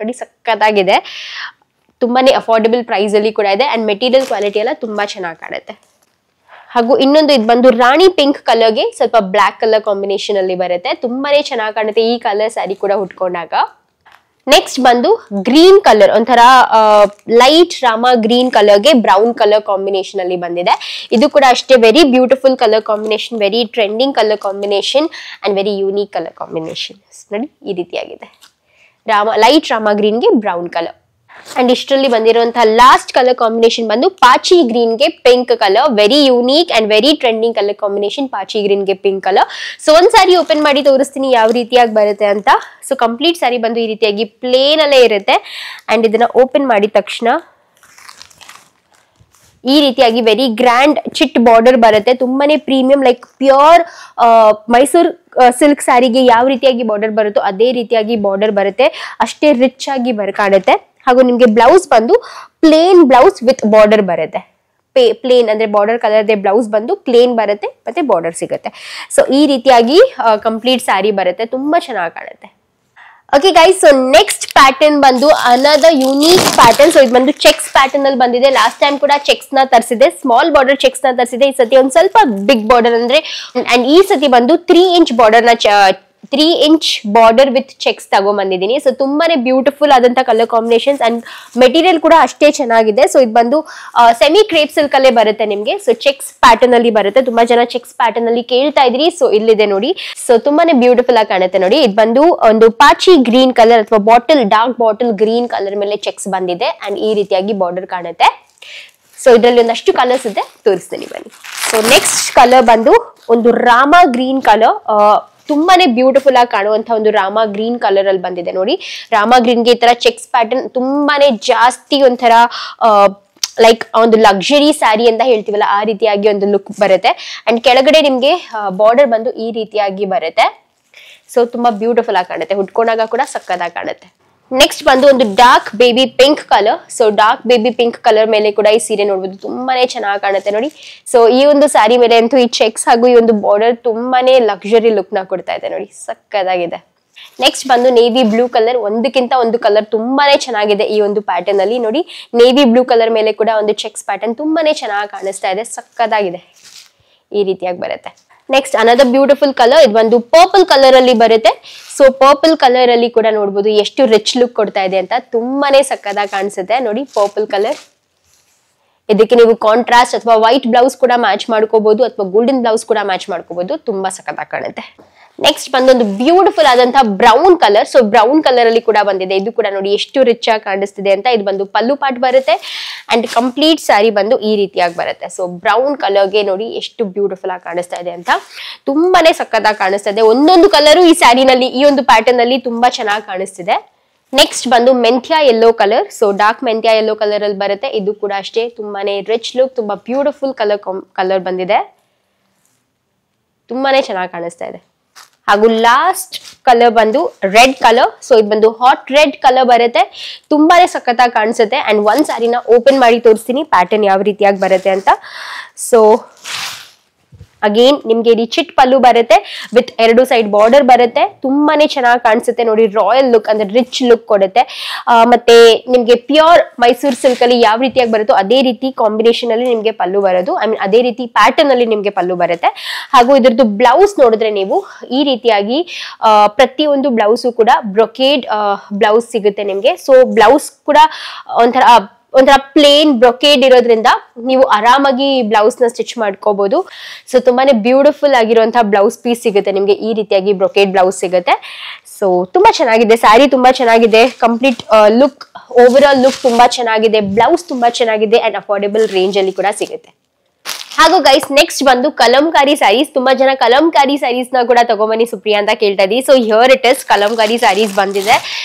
ನೋಡಿ, ಸಕ್ಕತ್ತಾಗಿದೆ. ತುಂಬಾನೇ ಅಫೋರ್ಡೆಬಲ್ ಪ್ರೈಸ್ ಅಲ್ಲಿ ಕೂಡ ಇದೆ ಅಂಡ್ ಮೆಟೀರಿಯಲ್ ಕ್ವಾಲಿಟಿ ಎಲ್ಲ ತುಂಬಾ ಚೆನ್ನಾಗಿ ಕಾಣುತ್ತೆ. ಹಾಗೂ ಇನ್ನೊಂದು ಇದು ಬಂದು ರಾಣಿ ಪಿಂಕ್ ಕಲರ್ಗೆ ಸ್ವಲ್ಪ ಬ್ಲಾಕ್ ಕಲರ್ ಕಾಂಬಿನೇಷನ್ ಅಲ್ಲಿ ಬರುತ್ತೆ. ತುಂಬಾನೇ ಚೆನ್ನಾಗಿ ಕಾಣುತ್ತೆ ಈ ಕಲರ್ ಸ್ಯಾರಿ ಕೂಡ ಉಟ್ಕೊಂಡಾಗ. ನೆಕ್ಸ್ಟ್ ಬಂದು ಗ್ರೀನ್ ಕಲರ್, ಒಂಥರ ಲೈಟ್ ರಾಮ ಗ್ರೀನ್ ಕಲರ್ಗೆ ಬ್ರೌನ್ ಕಲರ್ ಕಾಂಬಿನೇಷನ್ ಅಲ್ಲಿ ಬಂದಿದೆ. ಇದು ಕೂಡ ಅಷ್ಟೇ very beautiful colour combination, very trending colour combination and very unique colour combination. ನೋಡಿ ಈ ರೀತಿಯಾಗಿದೆ, ಲೈಟ್ ರಾಮ ಗ್ರೀನ್ಗೆ ಬ್ರೌನ್ ಕಲರ್. ಅಂಡ್ ಇಷ್ಟರಲ್ಲಿ ಬಂದಿರುವಂತಹ ಲಾಸ್ಟ್ ಕಲರ್ ಕಾಂಬಿನೇಷನ್ ಬಂದು ಪಾಚಿ ಗ್ರೀನ್ಗೆ pink colour, very unique and very trending colour combination, ಪಾಚಿ ಗ್ರೀನ್ಗೆ ಪಿಂಕ್ ಕಲರ್. ಸೊ ಒಂದ್ ಸಾರಿ ಓಪನ್ ಮಾಡಿ ತೋರಿಸ್ತೀನಿ ಯಾವ ರೀತಿಯಾಗಿ ಬರುತ್ತೆ ಅಂತ. ಸೊ ಕಂಪ್ಲೀಟ್ ಸಾರಿ ಬಂದು ಈ ರೀತಿಯಾಗಿ ಪ್ಲೇನ್ ಅಲ್ಲೇ ಇರುತ್ತೆ. ಅಂಡ್ ಇದನ್ನ ಓಪನ್ ಮಾಡಿದ ತಕ್ಷಣ ಈ ರೀತಿಯಾಗಿ ವೆರಿ ಗ್ರ್ಯಾಂಡ್ ಚಿಟ್ ಬಾರ್ಡರ್ ಬರುತ್ತೆ. ತುಂಬಾನೇ premium, like pure Mysore silk ಸ್ಯಾರಿಗೆ ಯಾವ ರೀತಿಯಾಗಿ ಬಾರ್ಡರ್ ಬರುತ್ತೋ ಅದೇ ರೀತಿಯಾಗಿ ಬಾರ್ಡರ್ ಬರುತ್ತೆ. ಅಷ್ಟೇ ರಿಚ್ ಆಗಿ ಕಾಣುತ್ತೆ. ಹಾಗೂ ನಿಮ್ಗೆ ಬ್ಲೌಸ್ ಬಂದು ಪ್ಲೇನ್ ಬ್ಲೌಸ್ ವಿತ್ ಬಾರ್ಡರ್ ಬರುತ್ತೆ. ಪ್ಲೇನ್ ಅಂದ್ರೆ ಬಾರ್ಡರ್ ಕಲರ್ ಬ್ಲೌಸ್ ಬಂದು ಪ್ಲೇನ್ ಬರುತ್ತೆ, ಮತ್ತೆ ಬಾರ್ಡರ್ ಸಿಗುತ್ತೆ. ಸೊ ಈ ರೀತಿಯಾಗಿ ಕಂಪ್ಲೀಟ್ ಸ್ಯಾರಿ ಬರುತ್ತೆ, ತುಂಬಾ ಚೆನ್ನಾಗಿ ಕಾಣುತ್ತೆ. Okay guys, so next pattern ಬಂದು ಅನದರ್ ಯೂನಿಕ್ ಪ್ಯಾಟರ್ನ್. ಸೊ ಇದು ಬಂದು ಚೆಕ್ಸ್ ಪ್ಯಾಟರ್ನ್ ಅಲ್ಲಿ ಬಂದಿದೆ. ಲಾಸ್ಟ್ ಟೈಮ್ ಕೂಡ ಚೆಕ್ಸ್ ನ ತರಿಸಿದೆ, ಸ್ಮಾಲ್ ಬಾರ್ಡರ್ ಚೆಕ್ಸ್ ನ ತರಿಸಿದೆ. ಈ ಸತಿ ಒಂದ್ ಸ್ವಲ್ಪ ಬಿಗ್ ಬಾರ್ಡರ್ ಅಂದ್ರೆ, ಅಂಡ್ ಈ ಸತಿ ಬಂದು 3 ಇಂಚ್ ಬಾರ್ಡರ್ ನ 3 ಇಂಚ್ ಬಾರ್ಡರ್ ವಿತ್ ಚೆಕ್ಸ್ ತಗೊಂಡ್ಬಂದಿದ್ದೀನಿ. ಸೊ ತುಂಬಾನೇ ಬ್ಯೂಟಿಫುಲ್ ಆದಂತ ಕಲರ್ ಕಾಂಬಿನೇಷನ್ಸ್ ಅಂಡ್ ಮೆಟೀರಿಯಲ್ ಕೂಡ ಅಷ್ಟೇ ಚೆನ್ನಾಗಿದೆ. ಸೊ ಇದು ಬಂದು ಸೆಮಿ ಕ್ರೇಪ್ ಸಿಲ್ಕ್ ಅಲ್ಲೇ ಬರುತ್ತೆ ನಿಮ್ಗೆ. ಸೊ ಚೆಕ್ಸ್ ಪ್ಯಾಟರ್ನ್ ಅಲ್ಲಿ ಬರುತ್ತೆ. ತುಂಬಾ ಜನ ಚೆಕ್ಸ್ ಪ್ಯಾಟರ್ನ್ ಅಲ್ಲಿ ಕೇಳ್ತಾ ಇದ್ರಿ. ಸೊ ಇಲ್ಲಿದೆ ನೋಡಿ. ಸೊ ತುಂಬಾನೇ ಬ್ಯೂಟಿಫುಲ್ ಆಗಿ ಕಾಣುತ್ತೆ ನೋಡಿ. ಇದು ಬಂದು ಒಂದು ಪಾಚಿ ಗ್ರೀನ್ ಕಲರ್ ಅಥವಾ ಡಾರ್ಕ್ ಬಾಟಲ್ ಗ್ರೀನ್ ಕಲರ್ ಮೇಲೆ ಚೆಕ್ಸ್ ಬಂದಿದೆ ಅಂಡ್ ಈ ರೀತಿಯಾಗಿ ಬಾರ್ಡರ್ ಕಾಣುತ್ತೆ. ಸೊ ಇದರಲ್ಲಿ ಒಂದಷ್ಟು ಕಲರ್ಸ್ ಇದೆ, ತೋರಿಸ್ತೀನಿ ಬನ್ನಿ. ಸೊ ನೆಕ್ಸ್ಟ್ ಕಲರ್ ಬಂದು ಒಂದು ರಾಮ ಗ್ರೀನ್ ಕಲರ್, ತುಂಬಾನೇ ಬ್ಯೂಟಿಫುಲ್ ಆಗಿ ಕಾಣುವಂತ ಒಂದು ರಾಮ ಗ್ರೀನ್ ಕಲರ್ ಅಲ್ಲಿ ಬಂದಿದೆ ನೋಡಿ. ರಾಮ ಗ್ರೀನ್ಗೆ ಈ ತರ ಚೆಕ್ಸ್ ಪ್ಯಾಟರ್ನ್ ತುಂಬಾನೇ ಜಾಸ್ತಿ ಒಂಥರ ಲೈಕ್ ಒಂದು ಲಕ್ಸುರಿ ಸ್ಯಾರಿ ಅಂತ ಹೇಳ್ತೀವಲ್ಲ ಆ ರೀತಿಯಾಗಿ ಒಂದು ಲುಕ್ ಬರುತ್ತೆ. ಅಂಡ್ ಕೆಳಗಡೆ ನಿಮ್ಗೆ ಬಾರ್ಡರ್ ಬಂದು ಈ ರೀತಿಯಾಗಿ ಬರುತ್ತೆ. ಸೊ ತುಂಬಾ ಬ್ಯೂಟಿಫುಲ್ ಆಗಿ ಕಾಣುತ್ತೆ, ಉಟ್ಕೊಂಡಾಗ ಕೂಡ ಸಕ್ಕತ್ತಾಗಿ ಕಾಣುತ್ತೆ. ನೆಕ್ಸ್ಟ್ ಬಂದು ಒಂದು dark baby pink colour. So dark baby pink colour ಮೇಲೆ ಕೂಡ ಈ ಸೀರೆ ನೋಡ್ಬೋದು, ತುಂಬಾನೇ ಚೆನ್ನಾಗಿ ಕಾಣುತ್ತೆ ನೋಡಿ. ಸೊ ಈ ಒಂದು ಸ್ಯಾರಿ ಮೇಲೆ ಅಂತೂ ಈ ಚೆಕ್ಸ್ ಹಾಗೂ ಈ ಒಂದು ಬಾರ್ಡರ್ ತುಂಬಾನೇ ಲಕ್ಸುರಿ ಲುಕ್ ನ ಕೊಡ್ತಾ ಇದೆ ನೋಡಿ, ಸಕ್ಕತ್ತಾಗಿದೆ. ನೆಕ್ಸ್ಟ್ ಬಂದು ನೇವಿ ಬ್ಲೂ ಕಲರ್, ಒಂದಕ್ಕಿಂತ ಒಂದು ಕಲರ್ ತುಂಬಾನೇ ಚೆನ್ನಾಗಿದೆ ಈ ಒಂದು ಪ್ಯಾಟರ್ನ್ ಅಲ್ಲಿ ನೋಡಿ. ನೇವಿ ಬ್ಲೂ ಕಲರ್ ಮೇಲೆ ಕೂಡ ಒಂದು ಚೆಕ್ಸ್ ಪ್ಯಾಟರ್ನ್ ತುಂಬಾನೇ ಚೆನ್ನಾಗಿ ಕಾಣಿಸ್ತಾ ಇದೆ, ಸಕ್ಕತ್ತಾಗಿದೆ, ಈ ರೀತಿಯಾಗಿ ಬರುತ್ತೆ. ನೆಕ್ಸ್ಟ್ ಅನದರ್ ಬ್ಯೂಟಿಫುಲ್ ಕಲರ್, ಇದು ಒಂದು ಪರ್ಪಲ್ ಕಲರ್ ಅಲ್ಲಿ ಬರುತ್ತೆ. ಸೊ ಪರ್ಪಲ್ ಕಲರ್ ಅಲ್ಲಿ ಕೂಡ ನೋಡ್ಬೋದು ಎಷ್ಟು ರಿಚ್ ಲುಕ್ ಕೊಡ್ತಾ ಇದೆ ಅಂತ, ತುಂಬಾನೇ ಸಕ್ಕತ್ತಾಗಿ ಕಾಣಿಸುತ್ತೆ ನೋಡಿ ಪರ್ಪಲ್ ಕಲರ್. ಇದಕ್ಕೆ ನೀವು ಕಾಂಟ್ರಾಸ್ಟ್ ಅಥವಾ ವೈಟ್ ಬ್ಲೌಸ್ ಕೂಡ ಮ್ಯಾಚ್ ಮಾಡ್ಕೋಬಹುದು ಅಥವಾ ಗೋಲ್ಡನ್ ಬ್ಲೌಸ್ ಕೂಡ ಮ್ಯಾಚ್ ಮಾಡ್ಕೋಬಹುದು, ತುಂಬಾ ಸಕ್ಕತ್ತಾಗಿ ಕಾಣುತ್ತೆ. ನೆಕ್ಸ್ಟ್ ಬಂದೊಂದು ಬ್ಯೂಟಿಫುಲ್ ಆದಂತಹ brown colour. So brown colour ಅಲ್ಲಿ ಕೂಡ ಬಂದಿದೆ, ಇದು ಕೂಡ ನೋಡಿ ಎಷ್ಟು ರಿಚ್ ಆಗಿ ಕಾಣಿಸ್ತಿದೆ ಅಂತ. ಇದು ಬಂದು ಪಲ್ಲು ಪಾಟ್ ಬರುತ್ತೆ ಅಂಡ್ ಕಂಪ್ಲೀಟ್ ಸ್ಯಾರಿ ಬಂದು ಈ ರೀತಿಯಾಗಿ ಬರುತ್ತೆ. ಸೊ ಬ್ರೌನ್ ಕಲರ್ಗೆ ನೋಡಿ ಎಷ್ಟು ಬ್ಯೂಟಿಫುಲ್ ಆಗಿ ಕಾಣಿಸ್ತಾ ಇದೆ ಅಂತ, ತುಂಬಾನೇ ಸಕ್ಕತ್ತಾಗಿ ಕಾಣಿಸ್ತಾ ಇದೆ. ಒಂದೊಂದು ಕಲರು ಈ ಸ್ಯಾರಿನಲ್ಲಿ, ಈ ಒಂದು ಪ್ಯಾಟರ್ನ್ ಅಲ್ಲಿ ತುಂಬಾ ಚೆನ್ನಾಗಿ ಕಾಣಿಸ್ತಿದೆ. ನೆಕ್ಸ್ಟ್ ಬಂದು ಮೆಂತ್ಯ ಯೆಲ್ಲೋ ಕಲರ್. ಸೊ ಡಾರ್ಕ್ ಮೆಂತ್ಯ ಯೆಲ್ಲೋ ಕಲರ್ ಅಲ್ಲಿ ಬರುತ್ತೆ. ಇದು ಕೂಡ ಅಷ್ಟೇ ತುಂಬಾನೇ ರಿಚ್ ಲುಕ್, ತುಂಬಾ ಬ್ಯೂಟಿಫುಲ್ ಕಲರ್ ಬಂದಿದೆ, ತುಂಬಾನೇ ಚೆನ್ನಾಗಿ ಕಾಣಿಸ್ತಾ ಇದೆ. ಹಾಗೂ ಲಾಸ್ಟ್ ಕಲರ್ ಬಂದು ರೆಡ್ ಕಲರ್. ಸೊ ಇದು ಬಂದು ಹಾಟ್ ರೆಡ್ ಕಲರ್ ಬರುತ್ತೆ, ತುಂಬಾನೇ ಸಖತ್ತಾಗಿ ಕಾಣಿಸುತ್ತೆ. ಅಂಡ್ ಒಂದ್ ಸಾರಿನ ಓಪನ್ ಮಾಡಿ ತೋರಿಸ್ತೀನಿ ಪ್ಯಾಟರ್ನ್ ಯಾವ ರೀತಿಯಾಗಿ ಬರುತ್ತೆ ಅಂತ. ಸೊ ಅಗೇನ್ ನಿಮ್ಗೆ ಇಲ್ಲಿ ಚಿಟ್ ಪಲ್ಲು ಬರುತ್ತೆ ವಿತ್ 2 ಸೈಡ್ ಬಾರ್ಡರ್ ಬರುತ್ತೆ, ತುಂಬಾನೇ ಚೆನ್ನಾಗಿ ಕಾಣಿಸುತ್ತೆ ನೋಡಿ. ರಾಯಲ್ ಲುಕ್ ಅಂದ್ರೆ ರಿಚ್ ಲುಕ್ ಕೊಡುತ್ತೆ. ಮತ್ತೆ ನಿಮ್ಗೆ ಪ್ಯೂರ್ ಮೈಸೂರ್ ಸಿಲ್ಕ್ ಅಲ್ಲಿ ಯಾವ ರೀತಿಯಾಗಿ ಬರುತ್ತೋ ಅದೇ ರೀತಿ ಕಾಂಬಿನೇಷನ್ ಅಲ್ಲಿ ನಿಮ್ಗೆ ಪಲ್ಲು ಬರೋದು, ಐ ಮೀನ್ ಅದೇ ರೀತಿ ಪ್ಯಾಟರ್ನ್ ಅಲ್ಲಿ ನಿಮ್ಗೆ ಪಲ್ಲು ಬರುತ್ತೆ. ಹಾಗೂ ಇದ್ರದ್ದು ಬ್ಲೌಸ್ ನೋಡಿದ್ರೆ ನೀವು ಈ ರೀತಿಯಾಗಿ ಪ್ರತಿಯೊಂದು ಬ್ಲೌಸು ಕೂಡ ಬ್ರೊಕೇಡ್ ಬ್ಲೌಸ್ ಸಿಗುತ್ತೆ ನಿಮ್ಗೆ. ಸೊ ಬ್ಲೌಸ್ ಕೂಡ ಒಂಥರ ಪ್ಲೇನ್ ಬ್ರೊಕೇಡ್ ಇರೋದ್ರಿಂದ ನೀವು ಆರಾಮಾಗಿ ಬ್ಲೌಸ್ ನ ಸ್ಟಿಚ್ ಮಾಡ್ಕೋಬಹುದು. ಸೊ ತುಂಬಾನೇ ಬ್ಯೂಟಿಫುಲ್ ಆಗಿರುವಂತಹ ಬ್ಲೌಸ್ ಪೀಸ್ ಸಿಗುತ್ತೆ ನಿಮ್ಗೆ, ಈ ರೀತಿಯಾಗಿ ಬ್ರೊಕೇಡ್ ಬ್ಲೌಸ್ ಸಿಗುತ್ತೆ. ಸೊ ತುಂಬಾ ಚೆನ್ನಾಗಿದೆ ಸ್ಯಾರಿ, ತುಂಬಾ ಚೆನ್ನಾಗಿದೆ. Complete look, over all look ತುಂಬಾ ಚೆನ್ನಾಗಿದೆ. ಬ್ಲೌಸ್ ತುಂಬಾ ಚೆನ್ನಾಗಿದೆ ಅಂಡ್ ಅಫೋರ್ಡೆಬಲ್ ರೇಂಜ್ ಅಲ್ಲಿ ಕೂಡ ಸಿಗುತ್ತೆ. ಹಾಗೂ ಗೈಸ್ ನೆಕ್ಸ್ಟ್ ಬಂದು ಕಲಂಕಾರಿ ಸ್ಯಾರೀಸ್. ತುಂಬಾ ಜನ ಕಲಂಕಾರಿ ಸ್ಯಾರೀಸ್ ನ ಕೂಡ ತಗೊಂಬನ್ನಿ ಸುಪ್ರಿಯಾ ಅಂತ ಕೇಳ್ತಾ ಇದೀವಿ. So here it is, kalamkari saris ಬಂದಿದೆ.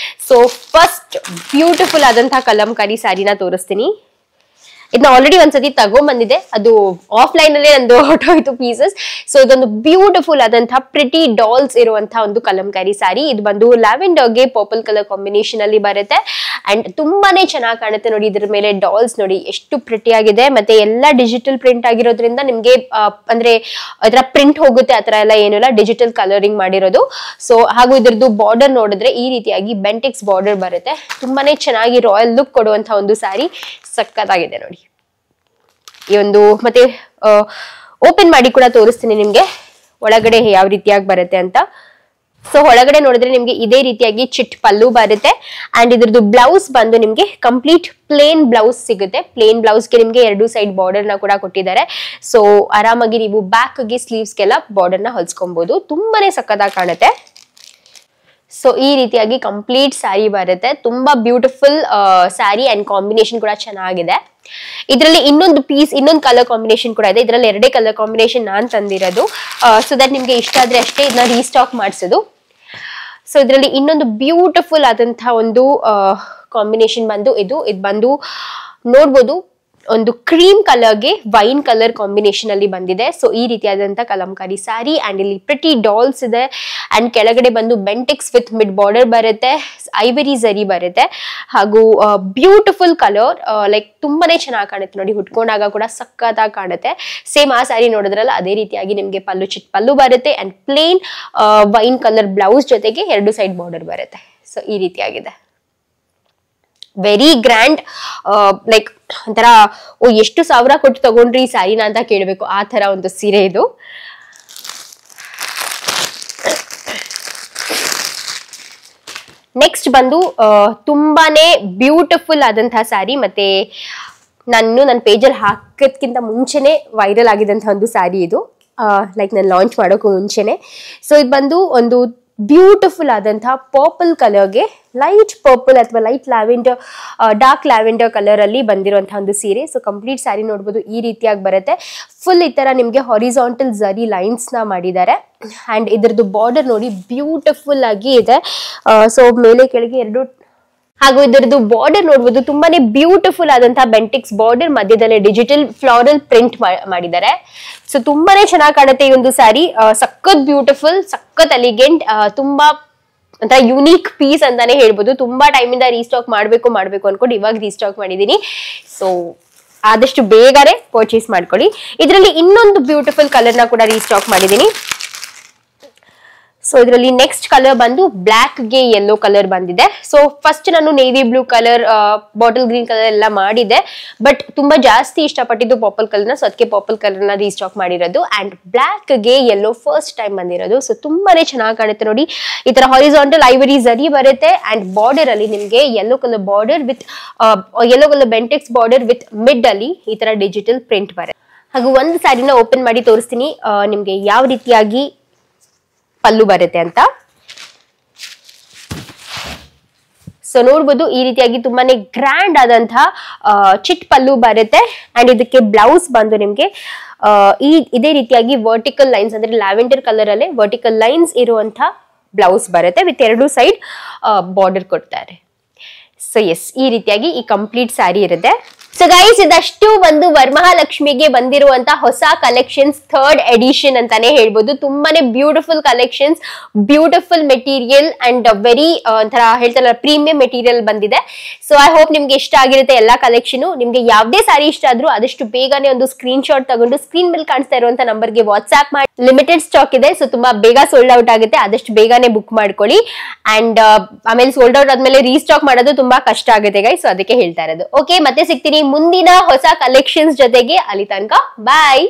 ಸೊ ಫಸ್ಟ್ ಬ್ಯೂಟಿಫುಲ್ ಆದಂತಹ ಕಲಂಕಾರಿ ಸ್ಯಾರಿನ ತೋರಿಸ್ತೀನಿ. ಇದನ್ನ ಆಲ್ರೆಡಿ ಒಂದ್ಸತಿ ತಗೊಂಡ್ಬಂದಿದೆ, ಅದು ಆಫ್ಲೈನ್ ಅಲ್ಲೇ ನಂದು ಹೊಟ್ಟೋಯ್ತು ಪೀಸಸ್. ಸೊ ಇದೊಂದು ಬ್ಯೂಟಿಫುಲ್ ಆದಂತಹ ಪ್ರಿಟಿ ಡಾಲ್ಸ್ ಇರುವಂತಹ ಒಂದು ಕಲಂಕಾರಿ ಸ್ಯಾರಿ. ಇದು ಬಂದು ಲ್ಯಾವೆಂಡರ್ಗೆ ಪರ್ಪಲ್ ಕಲರ್ ಕಾಂಬಿನೇಷನ್ ಅಲ್ಲಿ ಬರುತ್ತೆ ಅಂಡ್ ತುಂಬಾನೇ ಚೆನ್ನಾಗಿ ಕಾಣುತ್ತೆ ನೋಡಿ. ಇದ್ರ ಮೇಲೆ ಡಾಲ್ಸ್ ನೋಡಿ ಎಷ್ಟು ಪ್ರಿಟಿ ಆಗಿದೆ. ಮತ್ತೆ ಎಲ್ಲ ಡಿಜಿಟಲ್ ಪ್ರಿಂಟ್ ಆಗಿರೋದ್ರಿಂದ ನಿಮ್ಗೆ ಅಂದ್ರೆ ಅದರ ಪ್ರಿಂಟ್ ಹೋಗುತ್ತೆ ಆತರ ಎಲ್ಲ ಏನಿಲ್ಲ, ಡಿಜಿಟಲ್ ಕಲರಿಂಗ್ ಮಾಡಿರೋದು. ಸೊ ಹಾಗೂ ಇದ್ರದ್ದು ಬಾರ್ಡರ್ ನೋಡಿದ್ರೆ ಈ ರೀತಿಯಾಗಿ ಬೆಂಟೆಕ್ಸ್ ಬಾರ್ಡರ್ ಬರುತ್ತೆ, ತುಂಬಾನೇ ಚೆನ್ನಾಗಿ ರಾಯಲ್ ಲುಕ್ ಕೊಡುವಂತಹ ಒಂದು ಸ್ಯಾರಿ, ಸಕ್ಕತ್ತಾಗಿದೆ ನೋಡಿ. ಈ ಒಂದು ಮತ್ತೆ ಓಪನ್ ಮಾಡಿ ಕೂಡ ತೋರಿಸ್ತೀನಿ ನಿಮ್ಗೆ ಒಳಗಡೆ ಯಾವ ರೀತಿಯಾಗಿ ಬರುತ್ತೆ ಅಂತ. ಸೊ ಒಳಗಡೆ ನೋಡಿದ್ರೆ ನಿಮ್ಗೆ ಇದೇ ರೀತಿಯಾಗಿ ಚಿಟ್ ಪಲ್ಲು ಬರುತ್ತೆ ಅಂಡ್ ಇದ್ರದ್ದು ಬ್ಲೌಸ್ ಬಂದು ನಿಮ್ಗೆ ಕಂಪ್ಲೀಟ್ ಪ್ಲೇನ್ ಬ್ಲೌಸ್ ಸಿಗುತ್ತೆ. ಪ್ಲೇನ್ ಬ್ಲೌಸ್ಗೆ ನಿಮ್ಗೆ 2 ಸೈಡ್ ಬಾರ್ಡರ್ ನ ಕೂಡ ಕೊಟ್ಟಿದ್ದಾರೆ. ಸೊ ಆರಾಮಾಗಿ ನೀವು ಬ್ಯಾಕ್ ಗೆ ಸ್ಲೀವ್ಸ್ಗೆಲ್ಲ ಬಾರ್ಡರ್ ನ ಹೊಲ್ಸ್ಕೊಬಹುದು. ತುಂಬಾನೇ ಸಕ್ಕತ್ತಾಗಿ ಕಾಣುತ್ತೆ. ಸೊ ಈ ರೀತಿಯಾಗಿ ಕಂಪ್ಲೀಟ್ ಸ್ಯಾರಿ ಬರುತ್ತೆ. ತುಂಬಾ ಬ್ಯೂಟಿಫುಲ್ ಸ್ಯಾರಿ ಅಂಡ್ ಕಾಂಬಿನೇಷನ್ ಕೂಡ ಚೆನ್ನಾಗಿದೆ. ಇದರಲ್ಲಿ ಇನ್ನೊಂದು ಕಲರ್ ಕಾಂಬಿನೇಷನ್ ಕೂಡ ಇದೆ. ಇದರಲ್ಲಿ 2 ಕಲರ್ ಕಾಂಬಿನೇಷನ್ ನಾನ್ ತಂದಿರೋದು. ಸೊ ದಟ್ ನಿಮ್ಗೆ ಇಷ್ಟ ಆದ್ರೆ ಅಷ್ಟೇ ಇದನ್ನ ರೀಸ್ಟಾಕ್ ಮಾಡಿಸೋದು. ಸೊ ಇದರಲ್ಲಿ ಇನ್ನೊಂದು ಬ್ಯೂಟಿಫುಲ್ ಆದಂತಹ ಒಂದು ಕಾಂಬಿನೇಷನ್ ಬಂದು ಇದು ಬಂದು ನೋಡ್ಬೋದು, ಒಂದು ಕ್ರೀಮ್ ಕಲರ್ಗೆ ವೈನ್ ಕಲರ್ ಕಾಂಬಿನೇಷನ್ ಅಲ್ಲಿ ಬಂದಿದೆ. ಸೊ ಈ ರೀತಿಯಾದಂತಹ ಕಲಂಕಾರಿ ಸ್ಯಾರಿ ಅಂಡ್ ಇಲ್ಲಿ ಪ್ರಿಟಿ ಡಾಲ್ಸ್ ಇದೆ ಅಂಡ್ ಕೆಳಗಡೆ ಬಂದು ಬೆಂಟೆಕ್ಸ್ ವಿತ್ ಮಿಡ್ ಬಾರ್ಡರ್ ಬರುತ್ತೆ, ಐವರಿ ಝರಿ ಬರುತ್ತೆ ಹಾಗೂ ಬ್ಯೂಟಿಫುಲ್ ಕಲರ್, ಲೈಕ್ ತುಂಬಾನೇ ಚೆನ್ನಾಗಿ ಕಾಣುತ್ತೆ ನೋಡಿ. ಉಟ್ಕೊಂಡಾಗ ಕೂಡ ಸಕ್ಕತ್ತಾಗಿ ಕಾಣುತ್ತೆ. ಸೇಮ್ ಆ ಸ್ಯಾರಿ ನೋಡಿದ್ರಲ್ಲ ಅದೇ ರೀತಿಯಾಗಿ ನಿಮ್ಗೆ ಚಿಟ್ ಪಲ್ಲು ಬರುತ್ತೆ and plain wine colour blouse ಜೊತೆಗೆ 2 ಸೈಡ್ ಬಾರ್ಡರ್ ಬರುತ್ತೆ. ಸೊ ಈ ರೀತಿಯಾಗಿದೆ. ವೆರಿ ಗ್ರ್ಯಾಂಡ್, ಲೈಕ್ ಒಂಥರ ಎಷ್ಟು ಸಾವಿರ ಕೊಟ್ಟು ತಗೊಂಡ್ರಿ ಈ ಸ್ಯಾರಿನ ಅಂತ ಕೇಳಬೇಕು, ಆ ತರ ಒಂದು ಸೀರೆ ಇದು. ನೆಕ್ಸ್ಟ್ ಬಂದು ತುಂಬಾನೇ ಬ್ಯೂಟಿಫುಲ್ ಆದಂತಹ ಸ್ಯಾರಿ, ಮತ್ತೆ ನನ್ನ ಪೇಜಲ್ಲಿ ಹಾಕೋದ್ಕಿಂತ ಮುಂಚೆನೆ ವೈರಲ್ ಆಗಿದಂತಹ ಒಂದು ಸ್ಯಾರಿ ಇದು, ಲೈಕ್ ನಾನು ಲಾಂಚ್ ಮಾಡೋಕ್ಕೂ ಮುಂಚೆನೆ. ಸೊ ಇದು ಬಂದು ಒಂದು ಬ್ಯೂಟಿಫುಲ್ ಆದಂತಹ ಪರ್ಪಲ್ ಕಲರ್ಗೆ ಲೈಟ್ ಪರ್ಪಲ್ ಅಥವಾ light lavender, dark lavender colour ಅಲ್ಲಿ ಬಂದಿರುವಂತಹ ಒಂದು ಸೀರೆ. ಸೊ ಕಂಪ್ಲೀಟ್ ಸ್ಯಾರಿ ನೋಡ್ಬೋದು ಈ ರೀತಿಯಾಗಿ ಬರುತ್ತೆ. ಫುಲ್ ಈ ತರ ನಿಮ್ಗೆ ಹಾರಿಜಾಂಟಲ್ ಝರಿ ಲೈನ್ಸ್ ನ ಮಾಡಿದ್ದಾರೆ ಅಂಡ್ ಇದ್ರದ್ದು ಬಾರ್ಡರ್ ನೋಡಿ ಬ್ಯೂಟಿಫುಲ್ ಆಗಿ ಇದೆ. ಸೊ ಮೇಲೆ ಕೆಳಗೆ 2 ಹಾಗೂ ಇದರದ್ದು ಬಾರ್ಡರ್ ನೋಡ್ಬೋದು ತುಂಬಾನೇ ಬ್ಯೂಟಿಫುಲ್ ಆದಂತಹ ಬೆಂಟಿಕ್ಸ್ ಬಾರ್ಡರ್, ಮಧ್ಯದಲ್ಲಿ ಡಿಜಿಟಲ್ ಫ್ಲೋರಲ್ ಪ್ರಿಂಟ್ ಮಾಡಿದ್ದಾರೆ. ಸೊ ತುಂಬಾನೇ ಚೆನ್ನಾಗಿ ಕಾಣುತ್ತೆ ಈ ಒಂದು ಸ್ಯಾರಿ. ಸಖತ್ ಬ್ಯೂಟಿಫುಲ್, ಸಖತ್ ಎಲಿಗೆಂಟ್, ತುಂಬಾ ಅಂತ ಯುನೀಕ್ ಪೀಸ್ ಅಂತಾನೆ ಹೇಳ್ಬೋದು. ತುಂಬಾ ಟೈಮ್ ಇಂದ ರೀಸ್ಟಾಕ್ ಮಾಡ್ಬೇಕು ಅನ್ಕೊಂಡು ಇವಾಗ ರೀಸ್ಟಾಕ್ ಮಾಡಿದೀನಿ. ಸೊ ಆದಷ್ಟು ಬೇಗನೆ ಪರ್ಚೇಸ್ ಮಾಡ್ಕೊಳ್ಳಿ. ಇದರಲ್ಲಿ ಇನ್ನೊಂದು ಬ್ಯೂಟಿಫುಲ್ ಕಲರ್ ನ ಕೂಡ ರೀಸ್ಟಾಕ್ ಮಾಡಿದೀನಿ. ಸೊ ಇದರಲ್ಲಿ ನೆಕ್ಸ್ಟ್ ಕಲರ್ ಬಂದು ಬ್ಲಾಕ್ ಗೆ ಯೆಲ್ಲೋ ಕಲರ್ ಬಂದಿದೆ. ಸೊ ಫಸ್ಟ್ ನಾನು navy blue colour, bottle green colour ಎಲ್ಲ ಮಾಡಿದೆ, ಬಟ್ ತುಂಬಾ ಜಾಸ್ತಿ ಇಷ್ಟಪಟ್ಟಿದ್ದು ಪರ್ಪಲ್ ಕಲರ್ನ, ಸೊ ಅದಕ್ಕೆ ಪರ್ಪಲ್ ಕಲರ್ ನ ರೀಸ್ಟಾಕ್ ಮಾಡಿರೋದು. ಅಂಡ್ ಬ್ಲಾಕ್ ಗೆ ಯೆಲ್ಲೋ ಫಸ್ಟ್ ಟೈಮ್ ಬಂದಿರೋದು. ಸೊ ತುಂಬಾನೇ ಚೆನ್ನಾಗಿ ಕಾಣುತ್ತೆ ನೋಡಿ. ಈ ತರ ಹಾರಿಜಾಂಟಲ್ ಐವರಿ ಝರಿ ಬರುತ್ತೆ ಅಂಡ್ ಬಾರ್ಡರ್ ಅಲ್ಲಿ ನಿಮ್ಗೆ yellow colour border with yellow colour Bentex border with mid ಅಲ್ಲಿ ಈ ತರ ಡಿಜಿಟಲ್ ಪ್ರಿಂಟ್ ಬರುತ್ತೆ. ಹಾಗೂ ಒಂದು ಸ್ಯಾರಿನ ಓಪನ್ ಮಾಡಿ ತೋರಿಸ್ತೀನಿ ನಿಮ್ಗೆ ಯಾವ ರೀತಿಯಾಗಿ ಪಲ್ಲು ಬರುತ್ತೆ ಅಂತ. ಸೊ ನೋಡ್ಬೋದು ಈ ರೀತಿಯಾಗಿ ತುಂಬಾನೇ ಗ್ರ್ಯಾಂಡ್ ಆದಂತಹ ಚಿಟ್ ಪಲ್ಲು ಬರುತ್ತೆ ಅಂಡ್ ಇದಕ್ಕೆ ಬ್ಲೌಸ್ ಬಂದು ನಿಮ್ಗೆ ಇದೇ ರೀತಿಯಾಗಿ ವರ್ಟಿಕಲ್ ಲೈನ್ಸ್ ಅಂದ್ರೆ ಲ್ಯಾವೆಂಡರ್ ಕಲರ್ ಅಲ್ಲೇ ವರ್ಟಿಕಲ್ ಲೈನ್ಸ್ ಇರುವಂತಹ ಬ್ಲೌಸ್ ಬರುತ್ತೆ ವಿತ್ 2 ಸೈಡ್ ಬಾರ್ಡರ್ ಕೊಡ್ತಾರೆ. ಸೊ ಎಸ್, ಈ ರೀತಿಯಾಗಿ ಈ ಕಂಪ್ಲೀಟ್ ಸ್ಯಾರಿ ಇರುತ್ತೆ. ಸೊ ಗೈಸ್, ಇದಷ್ಟು ಒಂದು ವರಮಹಾಲಕ್ಷ್ಮಿಗೆ ಬಂದಿರುವಂತ ಹೊಸ ಕಲೆಕ್ಷನ್ಸ್, 3rd ಎಡಿಷನ್ ಅಂತಾನೆ ಹೇಳ್ಬೋದು. ತುಂಬಾನೇ beautiful collections, beautiful material and very ಒಂಥರ ಹೇಳ್ತಾರಲ್ಲ ಪ್ರೀಮಿಯಂ ಮೆಟೀರಿಯಲ್ ಬಂದಿದೆ. ಸೊ ಐ ಹೋಪ್ ನಿಮ್ಗೆ ಇಷ್ಟ ಆಗಿರುತ್ತೆ ಎಲ್ಲಾ ಕಲೆಕ್ಷನ್. ನಿಮ್ಗೆ ಯಾವ್ದೇ ಸಾರಿ ಇಷ್ಟ ಆದ್ರೂ ಆದಷ್ಟು ಬೇಗನೆ ಒಂದು ಸ್ಕ್ರೀನ್ ಶಾಟ್ ತಗೊಂಡು ಸ್ಕ್ರೀನ್ ಮೇಲೆ ಕಾಣಿಸ್ತಾ ಇರುವಂತ ನಂಬರ್ಗೆ ವಾಟ್ಸ್ಆಪ್ ಮಾಡಿ. ಲಿಮಿಟೆಡ್ ಸ್ಟಾಕ್ ಇದೆ, ಸೊ ತುಂಬಾ ಬೇಗ ಸೋಲ್ಡ್ ಔಟ್ ಆಗುತ್ತೆ, ಆದಷ್ಟು ಬೇಗನೆ ಬುಕ್ ಮಾಡ್ಕೊಳ್ಳಿ. ಅಂಡ್ ಆಮೇಲೆ ಸೋಲ್ಡ್ ಔಟ್ ಆದ್ಮೇಲೆ ರೀಸ್ಟಾಕ್ ಮಾಡೋದು ತುಂಬಾ ಕಷ್ಟ ಆಗುತ್ತೆ ಗೈಸ್, ಸೊ ಅದಕ್ಕೆ ಹೇಳ್ತಾ ಇರೋದು. ಓಕೆ, ಮತ್ತೆ ಸಿಗ್ತೀನಿ ಮುಂದಿನ ಹೊಸ ಕಲೆಕ್ಷನ್ಸ್ ಜೊತೆಗೆ. ಅಲ್ಲಿ ತನಕ ಬಾಯ್.